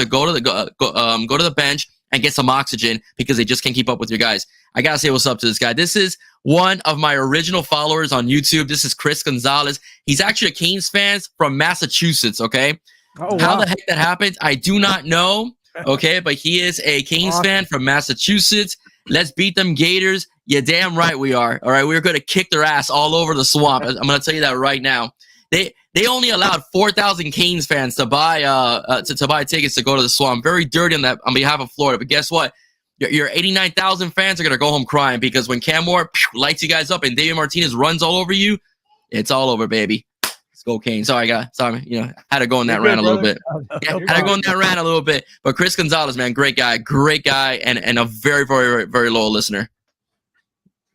go to the bench and get some oxygen, because they just can't keep up with your guys. I gotta say what's up to this guy. This is one of my original followers on YouTube. This is Chris Gonzalez. He's actually a Canes fan from Massachusetts. Okay, How the heck that happened, I do not know. Okay, but he is a Canes fan from Massachusetts. Let's beat them Gators. Yeah, damn right we are. All right, we're going to kick their ass all over the swamp. I'm going to tell you that right now. They only allowed 4,000 Canes fans to buy tickets to go to the swamp. Very dirty on behalf of Florida. But guess what? Your 89,000 fans are going to go home crying, because when Cam Moore lights you guys up and David Martinez runs all over you, it's all over, baby. Let's go, Kane. Sorry, had to go on that rant a little bit. But Chris Gonzalez, man, great guy, and a very, very, very loyal listener.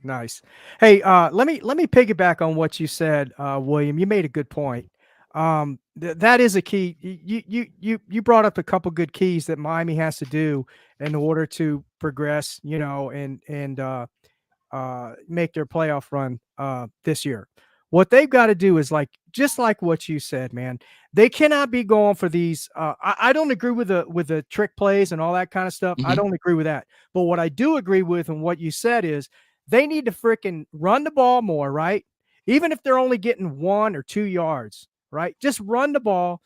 Nice. Hey, let me piggyback on what you said, William. You made a good point. That is a key. You brought up a couple good keys that Miami has to do in order to progress, and make their playoff run this year. What they've got to do is just like what you said, man. They cannot be going for these. I don't agree with the trick plays and all that kind of stuff. Mm-hmm. I don't agree with that. But what I do agree with, and what you said, is they need to freaking run the ball more, right? Even if they're only getting 1 or 2 yards, right? Just run the ball,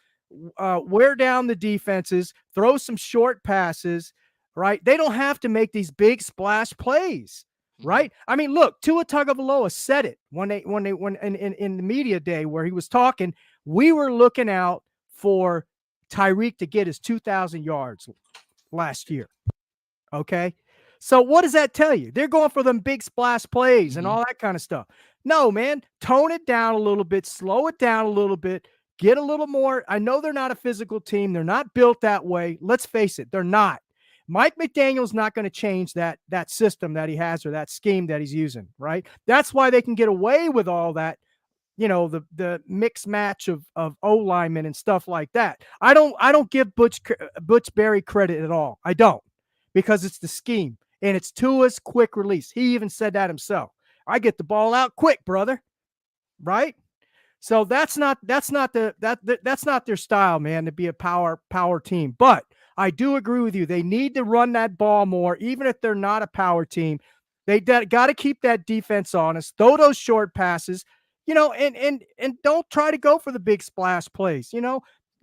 wear down the defenses, throw some short passes, right? They don't have to make these big splash plays. Right. I mean, look, Tua Tagovailoa said it when in the media day where he was talking. We were looking out for Tyreek to get his 2,000 yards last year. Okay. So what does that tell you? They're going for them big splash plays and all that kind of stuff. No, man, tone it down a little bit, slow it down a little bit, get a little more. I know they're not a physical team. They're not built that way. Let's face it. They're not. Mike McDaniel's not going to change that system that he has, or that scheme that he's using, right? That's why they can get away with all that, the mixed match of O linemen and stuff like that. I don't give Butch Berry credit at all. I don't, because it's the scheme, and it's Tua's quick release. He even said that himself. I get the ball out quick, brother. Right? So that's not their style, man, to be a power team. But I do agree with you. They need to run that ball more, even if they're not a power team. They got to keep that defense honest. Throw those short passes, and don't try to go for the big splash plays.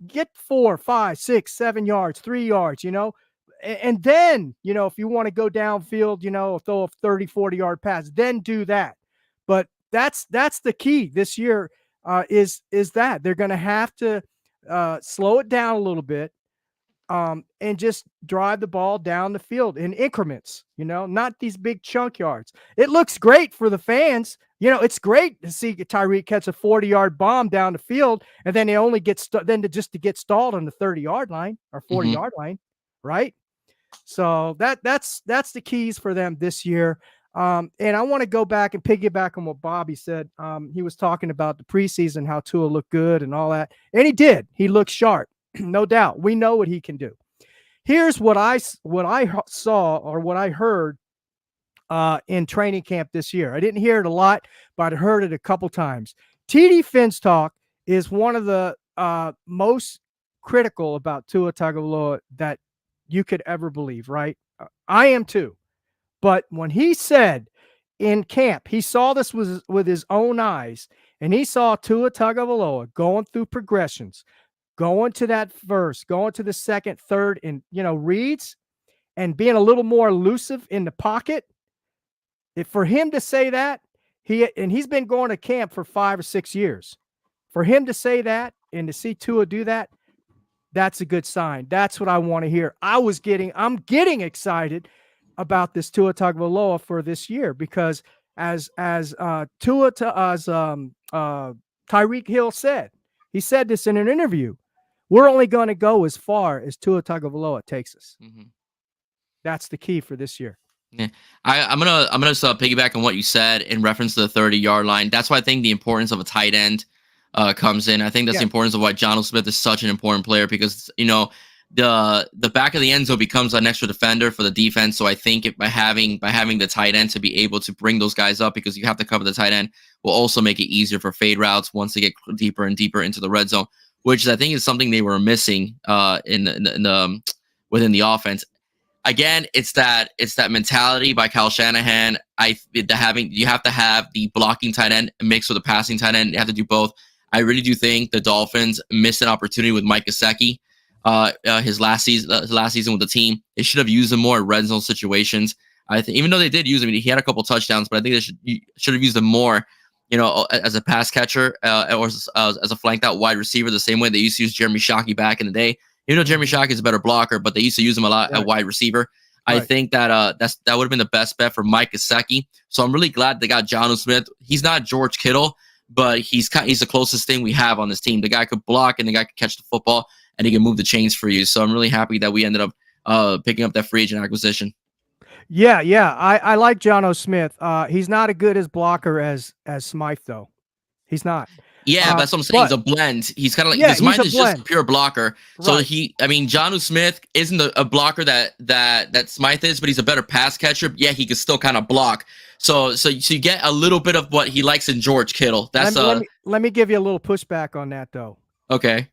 Get 4, 5, 6, 7 yards, 3 yards. And then if you want to go downfield, throw a 30, 40 yard pass, then do that. But that's the key this year. Is that they're going to have to slow it down a little bit. And just drive the ball down the field in increments, not these big chunk yards. It looks great for the fans. It's great to see Tyreek catch a 40-yard bomb down the field, and then he only gets to get stalled on the 30-yard line or 40-yard line, right? So that's the keys for them this year. And I want to go back and piggyback on what Bobby said. He was talking about the preseason, how Tua looked good and all that, and he did. He looked sharp, no doubt. We know what he can do. Here's what I saw or what I heard in training camp this year. I didn't hear it a lot, but I heard it a couple times. TD Finstock is one of the most critical about Tua Tagovailoa that you could ever believe, right? I am too. But when he said in camp, he saw this with his own eyes, and he saw Tua Tagovailoa going through progressions, going to that first, going to the second, third, and reads, and being a little more elusive in the pocket. For him to say that, he's been going to camp for 5 or 6 years. For him to say that and to see Tua do that, that's a good sign. That's what I want to hear. I'm getting excited about this Tua Tagovailoa for this year, because as Tyreek Hill said, he said this in an interview, we're only going to go as far as Tua Tagovailoa takes us. Mm-hmm. That's the key for this year. Yeah, I'm gonna piggyback on what you said in reference to the 30-yard line. That's why I think the importance of a tight end comes in. I think that's the importance of why Jonnu Smith is such an important player, because the back of the end zone becomes an extra defender for the defense. So I think by having the tight end to be able to bring those guys up, because you have to cover the tight end, will also make it easier for fade routes once they get deeper and deeper into the red zone, which I think is something they were missing within the offense. Again, it's that mentality by Kyle Shanahan. You have to have the blocking tight end mixed with a passing tight end. You have to do both. I really do think the Dolphins missed an opportunity with Mike Gesicki, his last season with the team. They should have used him more in red zone situations. I think, even though they did use him, he had a couple touchdowns, but I think they should have used him more, as a pass catcher or as a flanked out wide receiver, the same way they used to use Jeremy Shockey back in the day. Jeremy Shockey is a better blocker, but they used to use him a lot at wide receiver. Right. I think that that would have been the best bet for Mike Gesicki. So I'm really glad they got Jonnu Smith. He's not George Kittle, but he's the closest thing we have on this team. The guy could block and the guy could catch the football, and he can move the chains for you. So I'm really happy that we ended up picking up that free agent acquisition. Yeah. I like Jonnu Smith. He's not as good as blocker as Smythe, though. He's not. Yeah, that's what I'm saying. He's a blend. He's kind of like, because mine is just a pure blocker. So Jonnu Smith isn't a blocker that Smythe is, but he's a better pass catcher. Yeah, he can still kind of block. So you get a little bit of what he likes in George Kittle. Let me give you a little pushback on that, though. Okay.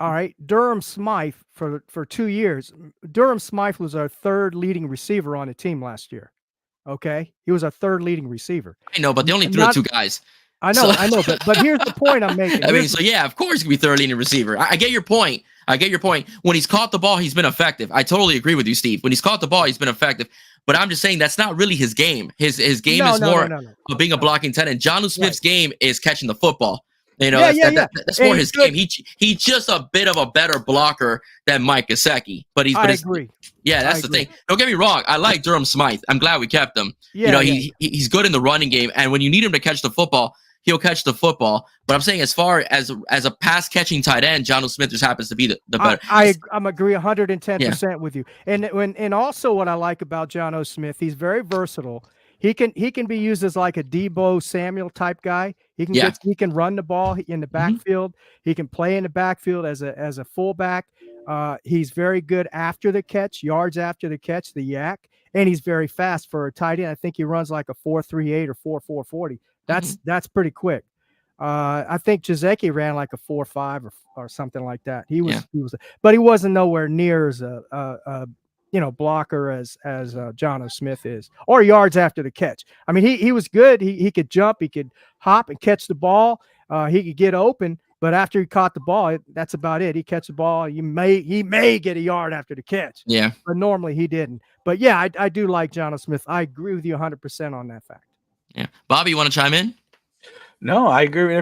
All right. Durham Smythe for 2 years. Durham Smythe was our third leading receiver on the team last year. Okay, he was our third leading receiver. I know, but they only threw 2 guys. I know, but here's the point I'm making. Of course, he can be third leading receiver. I get your point. When he's caught the ball, he's been effective. I totally agree with you, Steve. When he's caught the ball, he's been effective. But I'm just saying that's not really his game. His game is more of being a blocking tight end. Jonnu Smith's game is catching the football. That's more his game. He's just a bit of a better blocker than Mike Gesicki. I agree. Yeah, that's the thing. Don't get me wrong. I like Durham Smythe. I'm glad we kept him. He's good in the running game, and when you need him to catch the football, he'll catch the football. But I'm saying, as far as a pass catching tight end, Jonnu Smith just happens to be the better. I'm agree 110% with you. And also what I like about Jonnu Smith, he's very versatile. He can be used as like a Deebo Samuel type guy. He can run the ball in the backfield. He can play in the backfield as a fullback. He's very good after the catch, yards after the catch, the yak, and he's very fast for a tight end. I think he runs like a 4.38 or 4.40. That's pretty quick. I think Gesicki ran like a 4.5 or something like that. He was, but he wasn't nowhere near as a blocker as Jonnu Smith is, or yards after the catch. I mean, he was good. He could jump, he could hop and catch the ball. He could get open, but after he caught the ball, that's about it. He catch the ball. He may get a yard after the catch. Yeah, but normally he didn't. But yeah, I do like Jonnu Smith. I agree with you 100% on that fact. Yeah, Bobby, you want to chime in? No, I agree with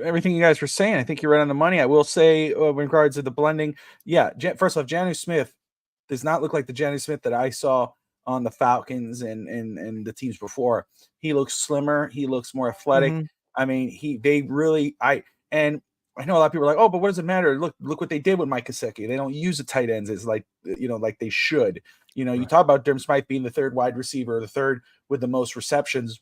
everything you guys were saying. I think you're right on the money. I will say, in regards to the blending, first off, Jonnu Smith does not look like the Jonnu Smith that I saw on the Falcons and the teams before. He looks slimmer. He looks more athletic. I mean, and I know a lot of people are like, oh, but what does it matter? Look what they did with Mike Gesicki. They don't use the tight ends as like they should. You talk about Durham Smythe being the third wide receiver, the third with the most receptions.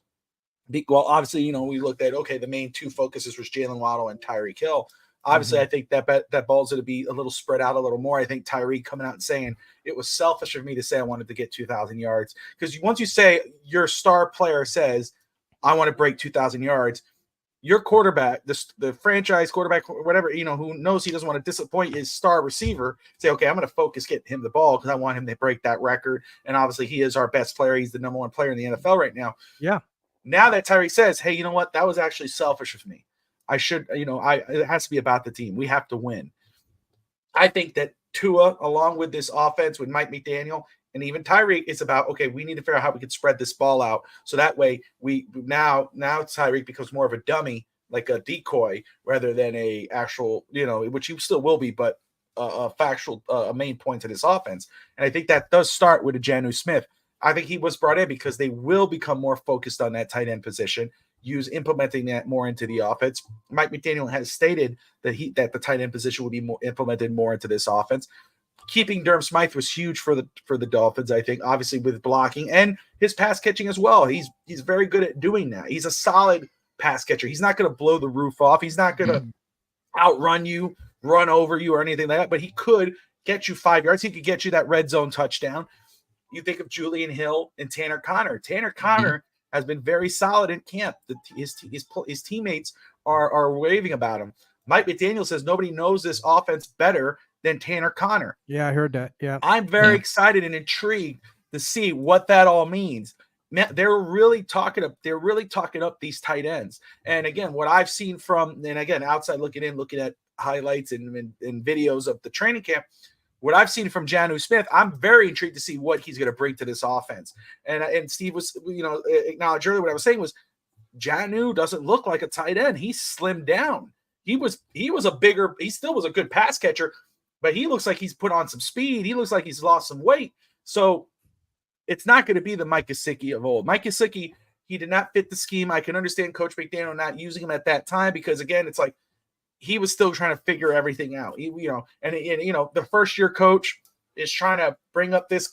Well, obviously, we looked at, okay, the main two focuses was Jalen Waddle and Tyreek Hill. Obviously, I think that ball's going to be a little spread out a little more. I think Tyreek coming out and saying it was selfish of me to say I wanted to get 2,000 yards, because once you say your star player says I want to break 2,000 yards, your quarterback, the franchise quarterback, whatever, who knows he doesn't want to disappoint his star receiver, say, okay, I'm going to focus getting him the ball because I want him to break that record. And obviously, he is our best player. He's the number one player in the NFL right now. Yeah. Now that Tyreek says, hey, you know what? That was actually selfish of me. I should, it has to be about the team. We have to win. I think that Tua, along with this offense with Mike McDaniel and even Tyreek, it's about, okay, we need to figure out how we can spread this ball out. So that way now Tyreek becomes more of a dummy, like a decoy, rather than a actual, which he still will be, but a factual, main point to this offense. And I think that does start with a Jonnu Smith. I think he was brought in because they will become more focused on that tight end position, implementing that more into the offense. Mike McDaniel has stated that the tight end position will be implemented more into this offense. Keeping Durham Smythe was huge for the Dolphins, I think, obviously with blocking and his pass catching as well. He's very good at doing that. He's a solid pass catcher. He's not going to blow the roof off. He's not going to outrun you, run over you, or anything like that, but he could get you 5 yards. He could get you that red zone touchdown. You think of Julian Hill and Tanner Connor. Tanner Connor has been very solid in camp. His teammates are raving about him. Mike McDaniel says nobody knows this offense better than Tanner Connor. Yeah, I heard that. Yeah, I'm very excited and intrigued to see what that all means. Man, they're really talking up these tight ends. And again, what I've seen outside looking at highlights and videos of the training camp, what I've seen from Jonnu Smith, I'm very intrigued to see what he's going to bring to this offense. And Steve was, acknowledged earlier what I was saying was Jonnu doesn't look like a tight end. He's slimmed down. He still was a good pass catcher, but he looks like he's put on some speed. He looks like he's lost some weight. So it's not going to be the Mike Gesicki of old. Mike Gesicki, he did not fit the scheme. I can understand Coach McDaniel not using him at that time because, again, it's like he was still trying to figure everything out. The first-year coach is trying to bring up this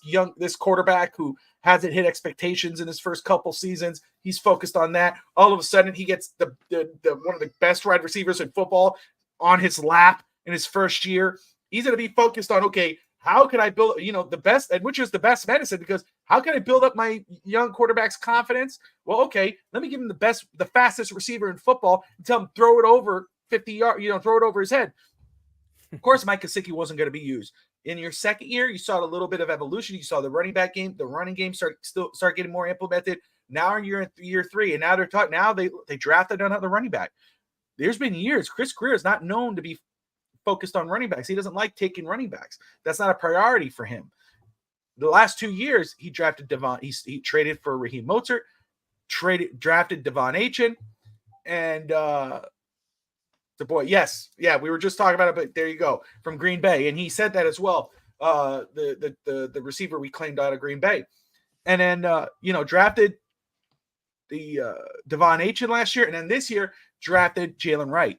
quarterback who hasn't hit expectations in his first couple seasons. He's focused on that. All of a sudden, he gets the one of the best wide receivers in football on his lap in his first year. He's going to be focused on, okay, how can I build, the best, and which is the best medicine, because how can I build up my young quarterback's confidence? Well, okay, let me give him the fastest receiver in football and tell him throw it over 50 yards, throw it over his head. Of course, Mike Gesicki wasn't going to be used. In your second year, you saw a little bit of evolution. You saw the running game start getting more implemented. Now you're in year three, and now they're talking. Now they drafted another running back. There's been years. Chris Greer is not known to be focused on running backs. He doesn't like taking running backs. That's not a priority for him. The last 2 years, he drafted Devon. He traded for Raheem Mostert, drafted Devon Achane, and the boy. Yes, yeah, we were just talking about it, but there you go, from Green Bay, and he said that as well. The receiver we claimed out of Green Bay, and then drafted the Devon Achane last year, and then this year drafted Jalen Wright.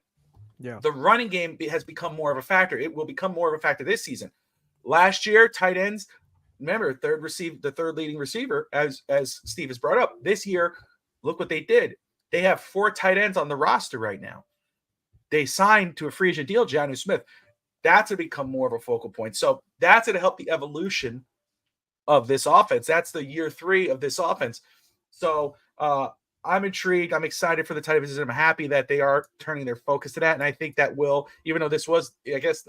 Yeah, the running game has become more of a factor. It will become more of a factor this season. Last year, tight ends, remember, the third leading receiver, as Steve has brought up. This year, look what they did. They have 4 tight ends on the roster right now. They signed to a free agent deal, Jonnu Smith. That's to become more of a focal point. So that's to help the evolution of this offense. That's the year 3 of this offense. So I'm intrigued. I'm excited for the tight end position. I'm happy that they are turning their focus to that. And I think that will, even though this was, I guess,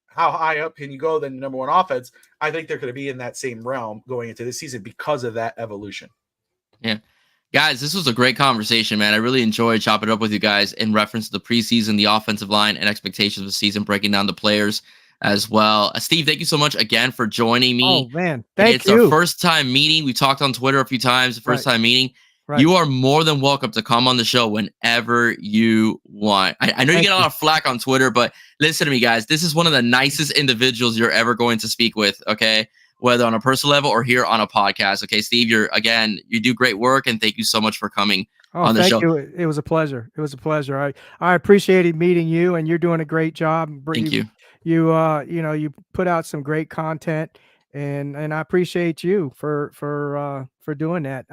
how high up can you go than the number one offense? I think they're going to be in that same realm going into this season because of that evolution. Yeah. Guys, this was a great conversation, man. I really enjoyed chopping it up with you guys in reference to the preseason, the offensive line, and expectations of the season, breaking down the players as well. Steve, thank you so much again for joining me. Oh, man. Thank you. It's our first time meeting. We talked on Twitter a few times, the first time meeting. Right. You are more than welcome to come on the show whenever you want. I know you get a lot of flack on Twitter, but listen to me, guys. This is one of the nicest individuals you're ever going to speak with, okay? Whether on a personal level or here on a podcast. Okay, Steve, you do great work, and thank you so much for coming on the thank show. you. It was a pleasure. It was a pleasure. I appreciated meeting you, and you're doing a great job. Thank you. You put out some great content, and I appreciate you for doing that.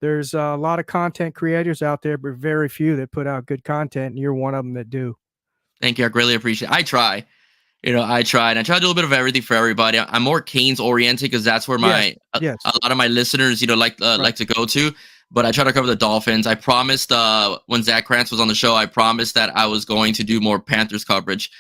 There's a lot of content creators out there, but very few that put out good content, and you're one of them that do. Thank you. I really appreciate it. I try. I try, and I try to do a little bit of everything for everybody. I'm more Canes oriented because that's where Yes, a yes, lot of my listeners, like right. to go to. But I try to cover the Dolphins. I promised when Zach Krantz was on the show, I promised that I was going to do more Panthers coverage.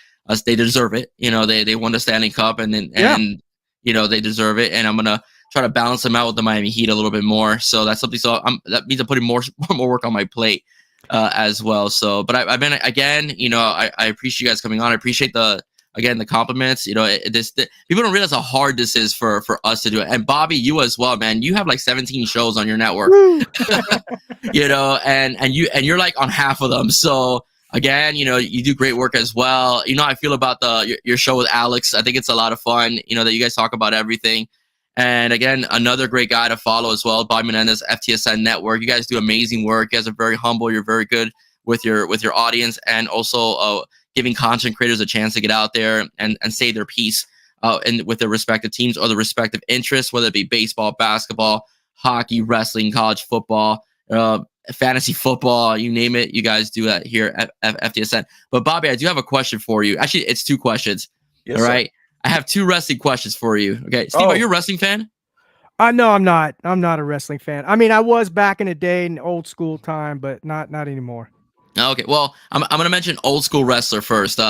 They deserve it. They won the Stanley Cup, and Yeah. they deserve it. And I'm gonna try to balance them out with the Miami Heat a little bit more. So that's something. So that means I'm putting more work on my plate as well. So, but I've been again. I appreciate you guys coming on. I appreciate the compliments. People don't realize how hard this is for us to do it. And Bobby, you as well, man. You have like 17 shows on your network. And you're like on half of them. So again, you do great work as well. I feel about your show with Alex. I think it's a lot of fun. That you guys talk about everything. And again, another great guy to follow as well, Bobby Menendez, FTSN Network. You guys do amazing work. You guys are very humble. You're very good with your audience, and also giving content creators a chance to get out there and say their piece and with their respective teams or the respective interests, whether it be baseball, basketball, hockey, wrestling, college football, fantasy football, you name it. You guys do that here at FTSN. But Bobby, I do have a question for you. Actually, it's two questions. Yes, all sir. right. I have two wrestling questions for you. Okay. Steve, are you a wrestling fan? No, I'm not. I'm not a wrestling fan. I mean, I was back in the day in old school time, but not anymore. Okay, well, I'm gonna mention old school wrestler first.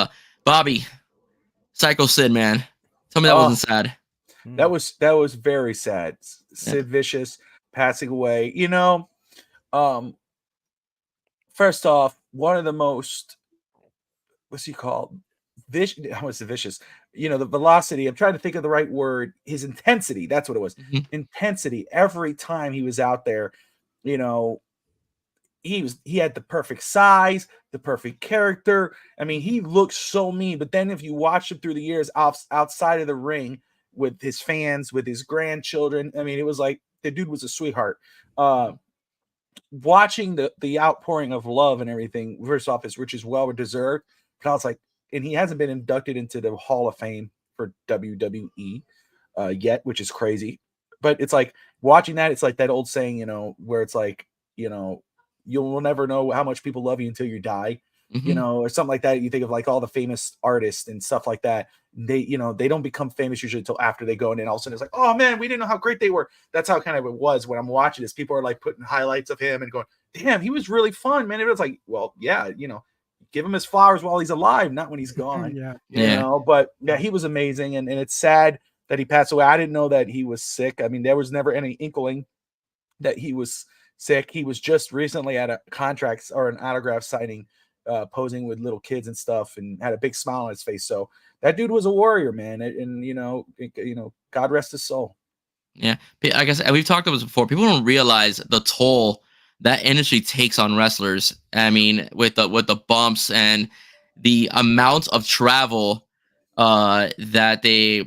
Bobby, Psycho Sid, man. Tell me that wasn't sad. That was very sad. Sid Vicious passing away. First off, one of the most, what's he called? Vicious. The velocity. I'm trying to think of the right word. His intensity. That's what it was. Mm-hmm. Intensity. Every time he was out there, he had the perfect size, the perfect character. I mean, he looked so mean. But then if you watch him through the years outside of the ring with his fans, with his grandchildren, I mean, it was like the dude was a sweetheart. Watching the outpouring of love and everything, first off, which is well deserved. But I was like, and he hasn't been inducted into the Hall of Fame for WWE yet, which is crazy. But it's like watching that, it's like that old saying, where it's like, you'll never know how much people love you until you die, Mm-hmm. Or something like that. You think of like all the famous artists and stuff like that. They don't become famous usually until after they go, and then all of a sudden it's like, oh man, we didn't know how great they were. That's how kind of it was when I'm watching this. People are like putting highlights of him and going, damn, he was really fun, man. It was like, well, yeah, give him his flowers while he's alive, not when he's gone. But yeah, he was amazing, and it's sad that he passed away. I didn't know that he was sick. I mean, there was never any inkling that he was sick. He was just recently at a contract or an autograph signing, posing with little kids and stuff, and had a big smile on his face. So that dude was a warrior, man. And God rest his soul. Yeah, I guess we've talked about this before. People don't realize the toll that industry takes on wrestlers. I mean, with the bumps and the amount of travel that they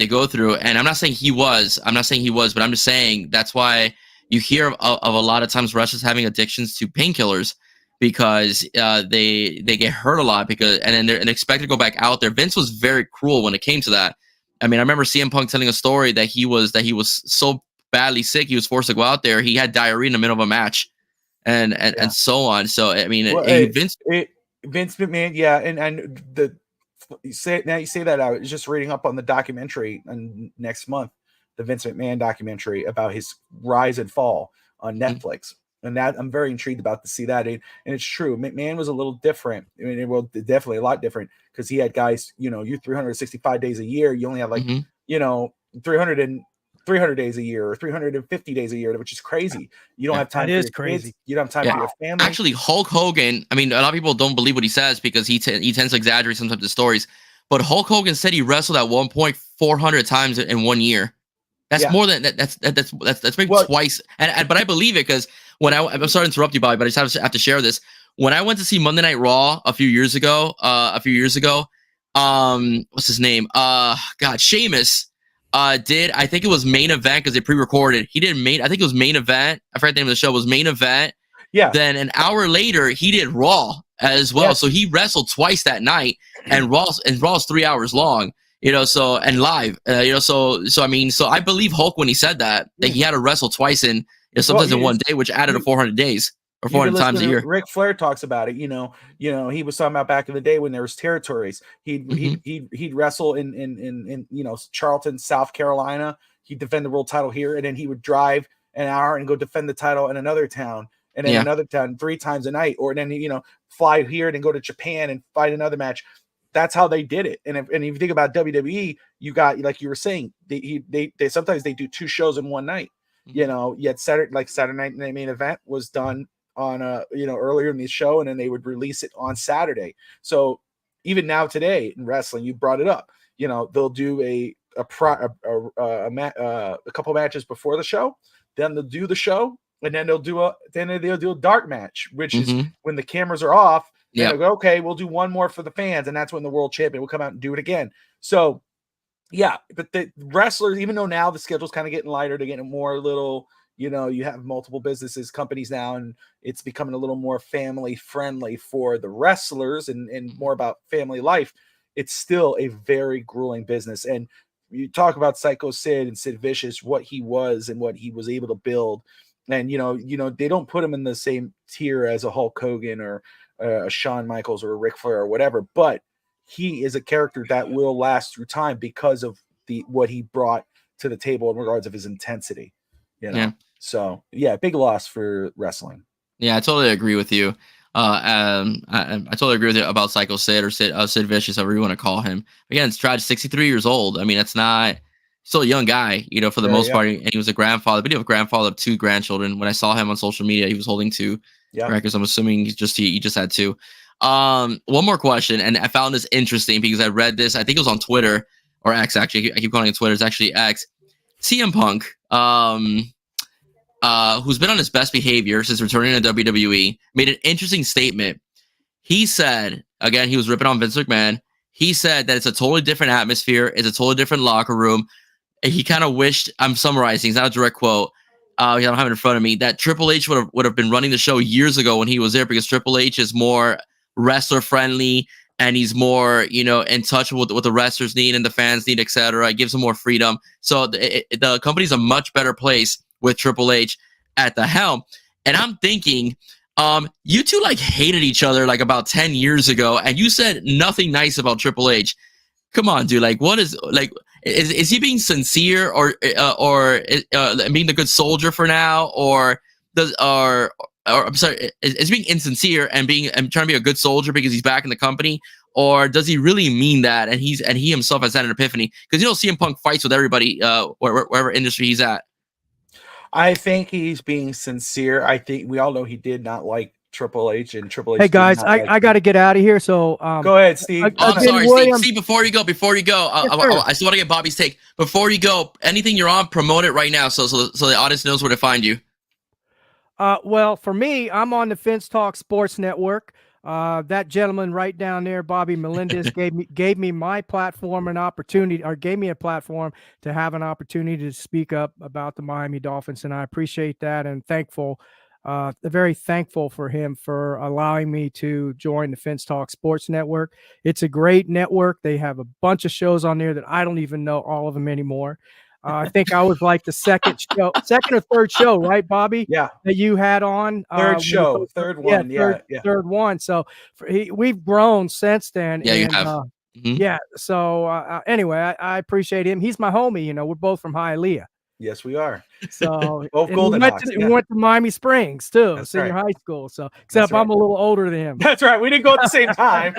go through. And I'm not saying he was, but I'm just saying that's why you hear of a lot of times wrestlers having addictions to painkillers, because they get hurt a lot, and then they're expected to go back out there. Vince was very cruel when it came to that. I mean, I remember CM Punk telling a story that he was so badly sick he was forced to go out there. He had diarrhea in the middle of a match, and so on. So I mean, Vince McMahon, yeah, and you say that I was just reading up on the documentary next month, the Vince McMahon documentary about his rise and fall on Netflix. And that I'm very intrigued about to see that. And it's true. McMahon was a little different. I mean, well, definitely a lot different, because he had guys, you 365 days a year. You only have 300 days a year or 350 days a year, which is crazy. You don't have time. That is crazy. Kids. You don't have time for your family. Actually, Hulk Hogan, I mean, a lot of people don't believe what he says because he tends to exaggerate sometimes the stories. But Hulk Hogan said he wrestled at 400 times in 1 year. That's more than that. That's maybe twice. But I believe it, because when I'm sorry to interrupt you, Bobby, but I just have to share this. When I went to see Monday Night Raw a few years ago, what's his name? Sheamus did, I think it was main event, because they pre-recorded. He did I think it was main event. I forget the name of the show. It was main event. Yeah. Then an hour later, he did Raw as well. Yes. So he wrestled twice that night, and Raw's 3 hours long. So and live. So I mean, so I believe Hulk when he said that he had to wrestle twice in sometimes in one day, which added to 400 days or 400 times a year. Ric Flair talks about it. He was talking about back in the day when there was territories. He'd wrestle in Charleston, South Carolina. He'd defend the world title here, and then he would drive an hour and go defend the title in another town, and then another town 3 times a night, or then fly here and then go to Japan and fight another match. That's how they did it. And if you think about WWE, you got, like you were saying, they sometimes they do 2 shows in one night. Yet Saturday night main event was done on earlier in the show, and then they would release it on Saturday. So even now today in wrestling, you brought it up. They'll do a couple matches before the show, then they'll do the show, and then they'll do a dark match, which is when the cameras are off. Yeah. They'll go, okay, we'll do one more for the fans, and that's when the world champion will come out and do it again. So, yeah, but the wrestlers, even though now the schedule's kind of getting lighter, to get more little, you have multiple businesses, companies now, and it's becoming a little more family friendly for the wrestlers and more about family life. It's still a very grueling business. And you talk about Psycho Sid and Sid Vicious, what he was and what he was able to build. And, they don't put him in the same tier as a Hulk Hogan or a Shawn Michaels or a Ric Flair or whatever, but he is a character that will last through time because of what he brought to the table in regards of his intensity. So big loss for wrestling. Yeah, I totally agree with you. I totally agree with you about Psycho Sid or Sid Vicious, however you want to call him. Again, it's tragic. 63 years old. I mean, that's not still a young guy, for the most part. And he was a grandfather, but he was a grandfather of 2 grandchildren. When I saw him on social media, he was holding 2 records. I'm assuming he just had 2. One more question, and I found this interesting because I read this. I think it was on Twitter or X. Actually, I keep calling it Twitter. It's actually X. CM Punk, who's been on his best behavior since returning to WWE, made an interesting statement. He said, again, he was ripping on Vince McMahon. He said that it's a totally different atmosphere. It's a totally different locker room. And he kind of wished, I'm summarizing, it's not a direct quote, I don't have it in front of me, that Triple H would have been running the show years ago when he was there, because Triple H is more wrestler friendly and he's more, in touch with what the wrestlers need and the fans need, etc. It gives them more freedom. So the company's a much better place with Triple H at the helm. And I'm thinking, you two hated each other about 10 years ago, and you said nothing nice about Triple H. Come on, dude. What is is he being sincere or being the good soldier for now, or I'm sorry, is he being insincere and trying to be a good soldier because he's back in the company, or does he really mean that? And he himself has had an epiphany, because CM Punk fights with everybody, wherever industry he's at. I think he's being sincere. I think we all know he did not like Triple H, and Triple H. Hey guys, I got to get out of here. So go ahead, Steve. I'm sorry, Steve. Before you go, I still want to get Bobby's take. Before you go, anything you're on, promote it right now, so the audience knows where to find you. Well, for me, I'm on the Fence Talk Sports Network. That gentleman right down there, Bobby Melendez, gave me my platform and opportunity, or gave me a platform to have an opportunity to speak up about the Miami Dolphins, and I appreciate that and thankful. Very thankful for him for allowing me to join the Fence Talk Sports Network. It's a great network. They have a bunch of shows on there that I don't even know all of them anymore. I think I was like the second or third show, right, Bobby? Yeah. That you had on. Third one. So we've grown since then. Yeah, you have. Yeah. So anyway, I appreciate him. He's my homie. We're both from Hialeah. Yes, we are. So both Golden Hawks. We went to Miami Springs too, That's senior right. high school. So except I'm a little older than him. That's right. We didn't go at the same time.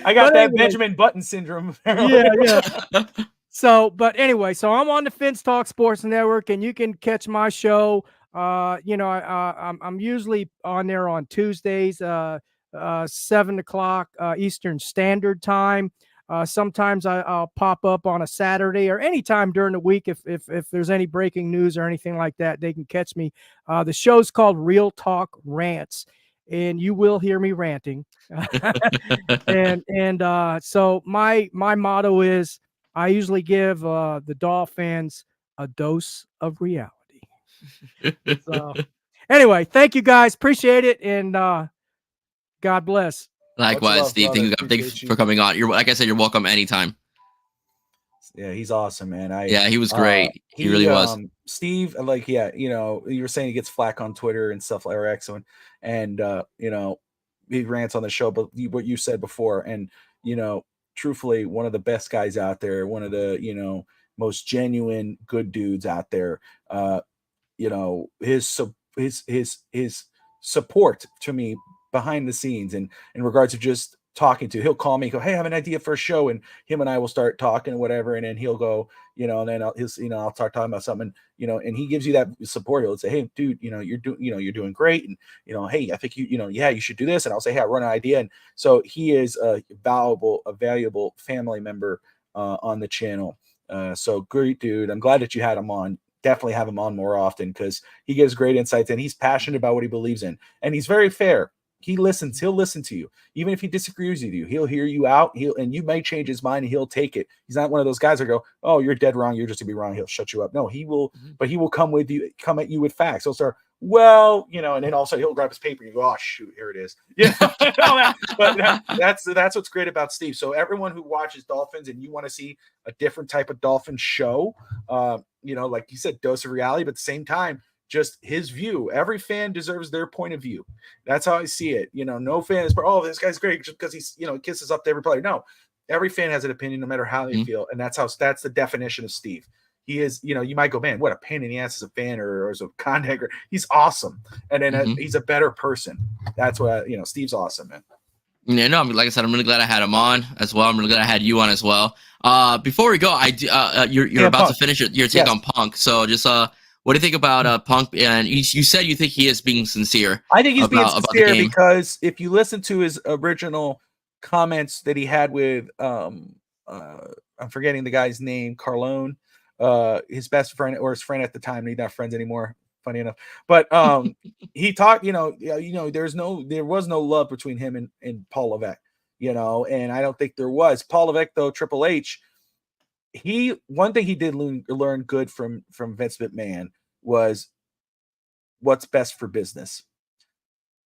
I got that Benjamin Button syndrome. Yeah. So, but anyway, so I'm on the Fence Talk Sports Network, and you can catch my show. I'm usually on there on Tuesdays, 7 o'clock Eastern Standard Time. Sometimes I'll pop up on a Saturday or anytime during the week if there's any breaking news or anything like that. They can catch me. The show's called Real Talk Rants, and you will hear me ranting. and so my motto is I usually give the Dolphins a dose of reality. So anyway, thank you guys. Appreciate it. And God bless. Likewise, love, Steve. brother. Thank you Appreciate you. for coming on. You're like I said, you're welcome anytime. Yeah, he's awesome, man. Yeah, he was great. He really was. Steve, like, yeah, you know, you were saying he gets flack on Twitter and stuff like X, and you know, he rants on the show, but what you said before, and you know, truthfully, one of the best guys out there, one of the, you know, most genuine good dudes out there. You know, his support to me behind the scenes and in regards to just talking to, he'll call me, go, hey, I have an idea for a show, and him and I will start talking or whatever, and then he'll go, you know, and then I'll start talking about something, you know, and he gives you that support. He'll say, hey, dude, you know, you're doing great, and you know, hey, I think you know, yeah, you should do this, and I'll say, hey, I run an idea, and so he is a valuable family member on the channel. So great dude. I'm glad that you had him on. Definitely have him on more often because he gives great insights and he's passionate about what he believes in, and he's very fair. He listens. He'll listen to you, even if he disagrees with you. He'll hear you out. And you may change his mind, and he'll take it. He's not one of those guys that go, "Oh, you're dead wrong. You're just to be wrong." He'll shut you up. No, he will. But he will come at you with facts. He'll start, well, you know, and then also he'll grab his paper and you go, "Oh shoot, here it is." Yeah, but that's what's great about Steve. So everyone who watches Dolphins and you want to see a different type of Dolphin show, you know, like you said, dose of reality, but at the same time, just his view. Every fan deserves their point of view. That's how I see it. You know, no fan is, oh, this guy's great just because he's, you know, kisses up to every player. No, every fan has an opinion no matter how they feel. And that's the definition of Steve. He is, you know, you might go, man, what a pain in the ass as a fan or as a contact. He's awesome. And then he's a better person. That's what, you know, Steve's awesome, man. Yeah, no, like I said, I'm really glad I had him on as well. I'm really glad I had you on as well. Before we go, you're about to finish your take on Punk. So just what do you think about Punk? And you said you think he is being sincere. I think he's being sincere because if you listen to his original comments that he had with I'm forgetting the guy's name, Carlone, his best friend or his friend at the time. He's not friends anymore, funny enough. But he talked, you know, there was no love between him and Paul Levesque, you know, and I don't think there was. Paul Levesque, though, Triple H, one thing he did learn good from Vince McMahon was what's best for business.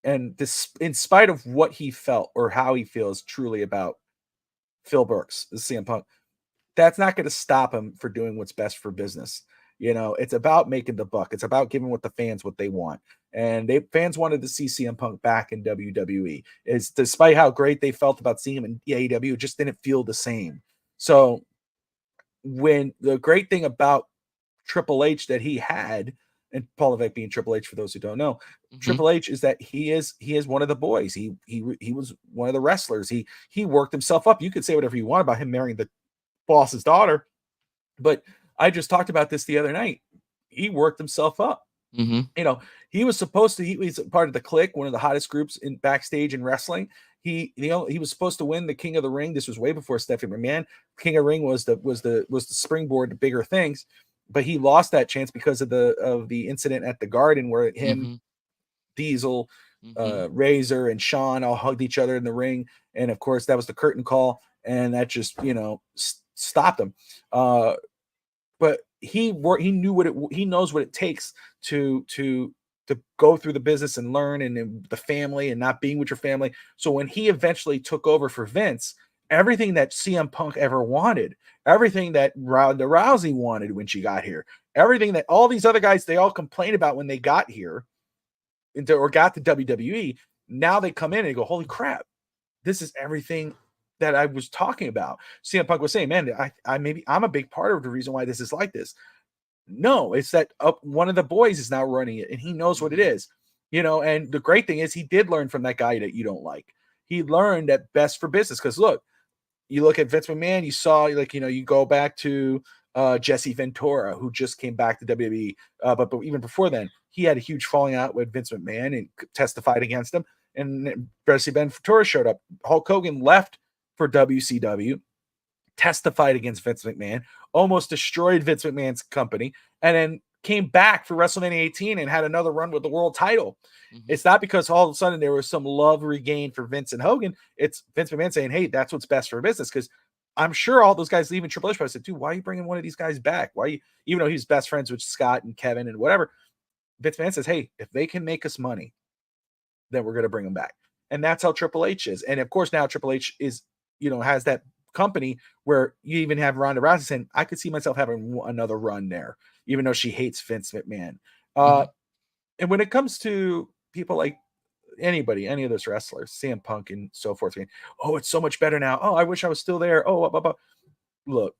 And this, in spite of what he felt or how he feels truly about Phil Brooks, the CM Punk, that's not going to stop him for doing what's best for business. You know, it's about making the buck. It's about giving what the fans what they want. And fans wanted to see CM Punk back in WWE. It's despite how great they felt about seeing him in AEW, it just didn't feel the same. So when the great thing about Triple H that he had, and Paul Levesque being Triple H for those who don't know, Triple H is that he is one of the boys. He was one of the wrestlers. He worked himself up. You could say whatever you want about him marrying the boss's daughter, but I just talked about this the other night. He worked himself up. You know, he was supposed to. He was part of the Clique, one of the hottest groups in backstage in wrestling. He was supposed to win the King of the Ring. This was way before Stephanie McMahon. King of the Ring was the springboard to bigger things, but he lost that chance because of the incident at the Garden where him, Diesel, Razor, and Shawn all hugged each other in the ring, and of course that was the curtain call, and that just stopped him. But he knew he knows what it takes to go through the business and learn and the family and not being with your family. So when he eventually took over for Vince, everything that CM Punk ever wanted, everything that Ronda Rousey wanted when she got here, everything that all these other guys, they all complained about when they got here or got to WWE, now they come in and they go, holy crap, this is everything that I was talking about. CM Punk was saying, man, I'm a big part of the reason why this is like this. No, it's that one of the boys is now running it and he knows what it is, and the great thing is he did learn from that guy that you don't like. He learned that best for business. Cause look, you look at Vince McMahon, you saw you go back to Jesse Ventura, who just came back to WWE. But even before then, he had a huge falling out with Vince McMahon and testified against him. And Jesse Ventura showed up. Hulk Hogan left for WCW, testified against Vince McMahon, almost destroyed Vince McMahon's company, and then came back for WrestleMania 18 and had another run with the world title. It's not because all of a sudden there was some love regained for Vince and Hogan. It's Vince McMahon saying, hey, that's what's best for business. Because I'm sure all those guys leaving Triple H, I said, dude, why are you bringing one of these guys back? Why are you, even though he's best friends with Scott and Kevin and whatever, Vince McMahon says, hey, if they can make us money, then we're going to bring them back. And that's how Triple H is. And of course, now Triple H is, has that company where you even have Ronda Rousey saying, I could see myself having another run there, even though she hates Vince McMahon. And when it comes to people like any of those wrestlers, CM Punk and so forth, oh, it's so much better now. Oh, I wish I was still there. Oh, blah, blah, blah. Look,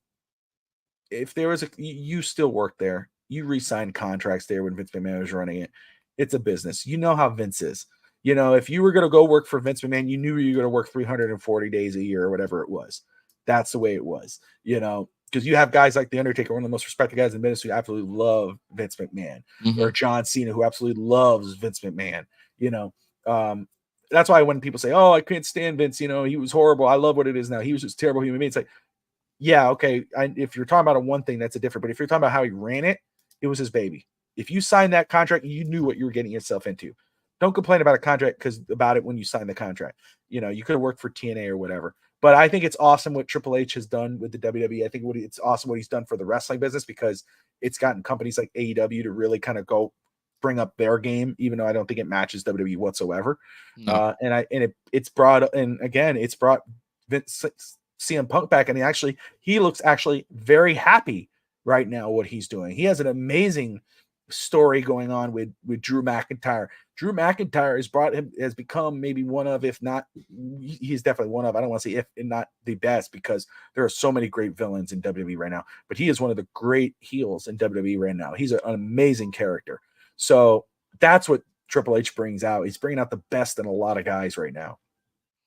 if there was you still work there, you re-signed contracts there when Vince McMahon was running it. It's a business. You know how Vince is. If you were going to go work for Vince McMahon, you knew you were going to work 340 days a year or whatever it was. That's the way it was, because you have guys like The Undertaker, one of the most respected guys in business, who absolutely love Vince McMahon, or John Cena, who absolutely loves Vince McMahon. That's why when people say, oh, I couldn't stand Vince, he was horrible. I love what it is now. He was just a terrible human being. It's like, yeah, okay. If you're talking about one thing, that's a different. But if you're talking about how he ran it, it was his baby. If you signed that contract, you knew what you were getting yourself into. Don't complain about a contract about it when you sign the contract. You could have worked for TNA or whatever. But I think it's awesome what Triple H has done with the WWE. I think it's awesome what he's done for the wrestling business, because it's gotten companies like AEW to really kind of go bring up their game, even though I don't think it matches WWE whatsoever. No. It's brought Vince CM Punk back, and he looks very happy right now what he's doing. He has an amazing story going on with Drew McIntyre. Drew McIntyre has become maybe one of, if not, he's definitely one of, I don't want to say if and not the best, because there are so many great villains in WWE right now, but he is one of the great heels in WWE right now. He's an amazing character. So that's what Triple H brings out. He's bringing out the best in a lot of guys right now.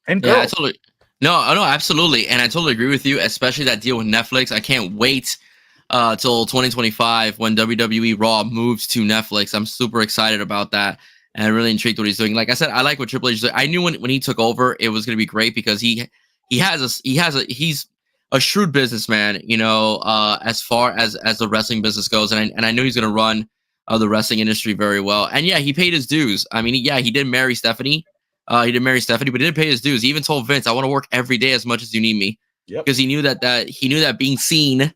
And girls. Yeah, no, absolutely. And I totally agree with you, especially that deal with Netflix. I can't wait till 2025 when WWE Raw moves to Netflix. I'm super excited about that. And I'm really intrigued what he's doing. Like I said, I like what Triple H is doing. I knew when he took over, it was going to be great, because he's a shrewd businessman, as far as the wrestling business goes. And I knew he's going to run the wrestling industry very well. And yeah, he paid his dues. I mean, he did marry Stephanie. But he didn't pay his dues. He even told Vince, I want to work every day as much as you need me. Yep. Because he knew that being seen,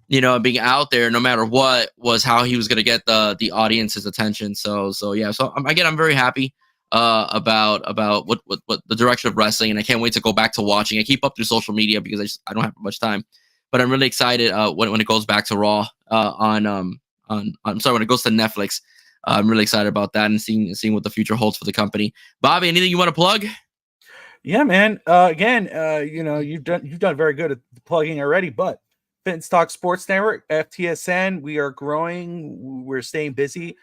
being out there, no matter what, was how he was going to get the audience's attention. So I'm very happy about what the direction of wrestling, and I can't wait to go back to watching. I keep up through social media because I don't have much time, but I'm really excited when it goes back to Raw when it goes to Netflix. I'm really excited about that and seeing what the future holds for the company. Bobby, anything you want to plug? Yeah, man. Again, you've done very good at plugging already, but Fitness Talk Sports Network, FTSN, we are growing. We're staying busy.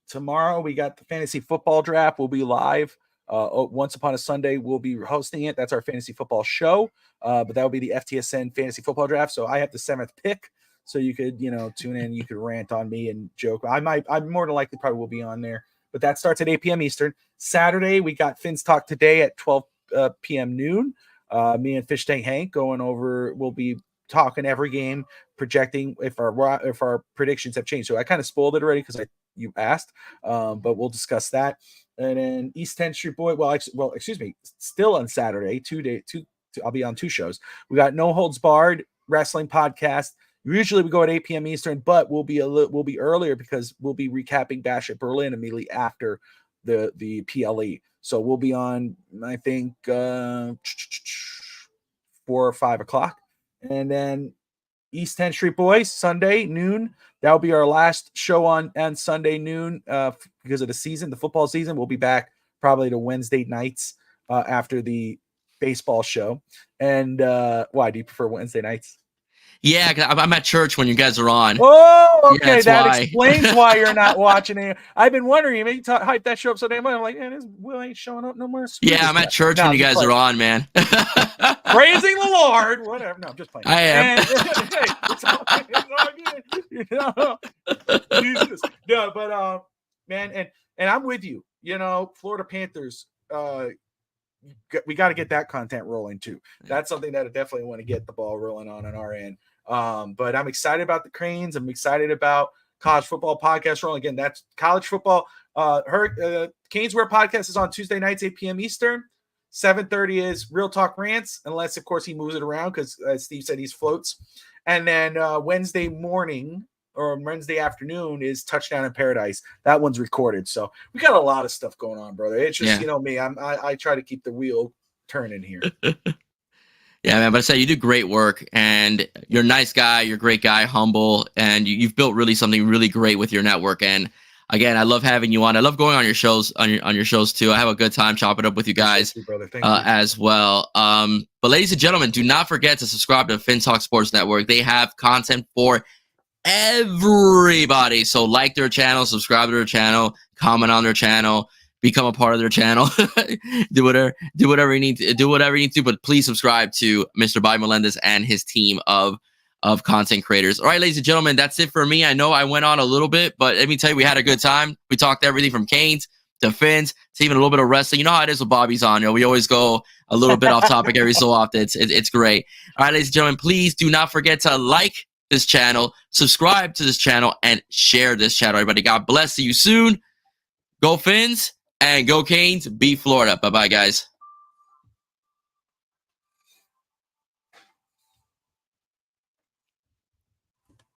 Tomorrow we got the fantasy football draft. We'll be live. Once upon a Sunday, we'll be hosting it. That's our fantasy football show. But that will be the FTSN fantasy football draft. So I have the 7th pick. So you could, tune in. You could rant on me and joke. I more than likely probably will be on there. But that starts at 8 p.m. Eastern. Saturday, we got Fins Talk Today at 12 p.m. noon. Me and Fish Tank Hank we'll be talking every game, projecting if our predictions have changed. So I kind of spoiled it already because you asked, but we'll discuss that. And then East 10th Street Boy. Excuse me. Still on Saturday, I'll be on 2 shows. We got No Holds Barred Wrestling Podcast. Usually we go at 8 p.m. Eastern, but we'll be earlier because we'll be recapping Bash at Berlin immediately after the PLE. So we'll be on, I think, 4 or 5 o'clock. And then East 10th Street Boys, Sunday noon. That'll be our last show on Sunday noon because of the football season. We'll be back probably to Wednesday nights after the baseball show. And why do you prefer Wednesday nights? Yeah, cause I'm at church when you guys are on. Oh, okay. Yeah, that explains why you're not watching it. I've been wondering, maybe hype that show up so damn much. I'm like, man, this Will ain't showing up no more. Yeah, I'm at church when you guys are on, man. Praising the Lord. Whatever. No, I'm just playing. I am. It's all good. Jesus. No, but man, and I'm with you. Florida Panthers. We got to get that content rolling too. That's something that I definitely want to get the ball rolling on our end. But I'm excited about the Cranes. I'm excited about college football podcast rolling. Again, that's college football. Caneswear podcast is on Tuesday nights, 8 p.m. Eastern. 7:30 is Real Talk Rants, unless, of course, he moves it around because, as Steve said, he's floats. And then Wednesday morning, or Wednesday afternoon is Touchdown in Paradise. That one's recorded. So we got a lot of stuff going on, brother. It's just, Yeah. you know me, I try to keep the wheel turning here. Yeah, man, but I say you do great work, and you're a nice guy, you're a great guy, humble, and you've built really something really great with your network. And again, I love having you on. I love going on your shows, on your shows too. I have a good time chopping up with you guys. Thank you, brother. Thank you. As well. But ladies and gentlemen, do not forget to subscribe to FinTalk Sports Network. They have content for everybody. So like their channel, subscribe to their channel, comment on their channel, become a part of their channel. do whatever you need to, but please subscribe to Mr. Bobby Melendez and his team of content creators. All right, ladies and gentlemen, that's it for me. I know I went on a little bit, but let me tell you, we had a good time. We talked everything from Canes to Fins to even a little bit of wrestling. You know how it is with Bobby's on. You know, we always go a little bit off topic every so often. It's great. All right, ladies and gentlemen, please do not forget to like this channel, subscribe to this channel, and share this channel. Everybody, God bless. See you soon. Go Fins and go Canes. Beat Florida. Bye-bye, guys.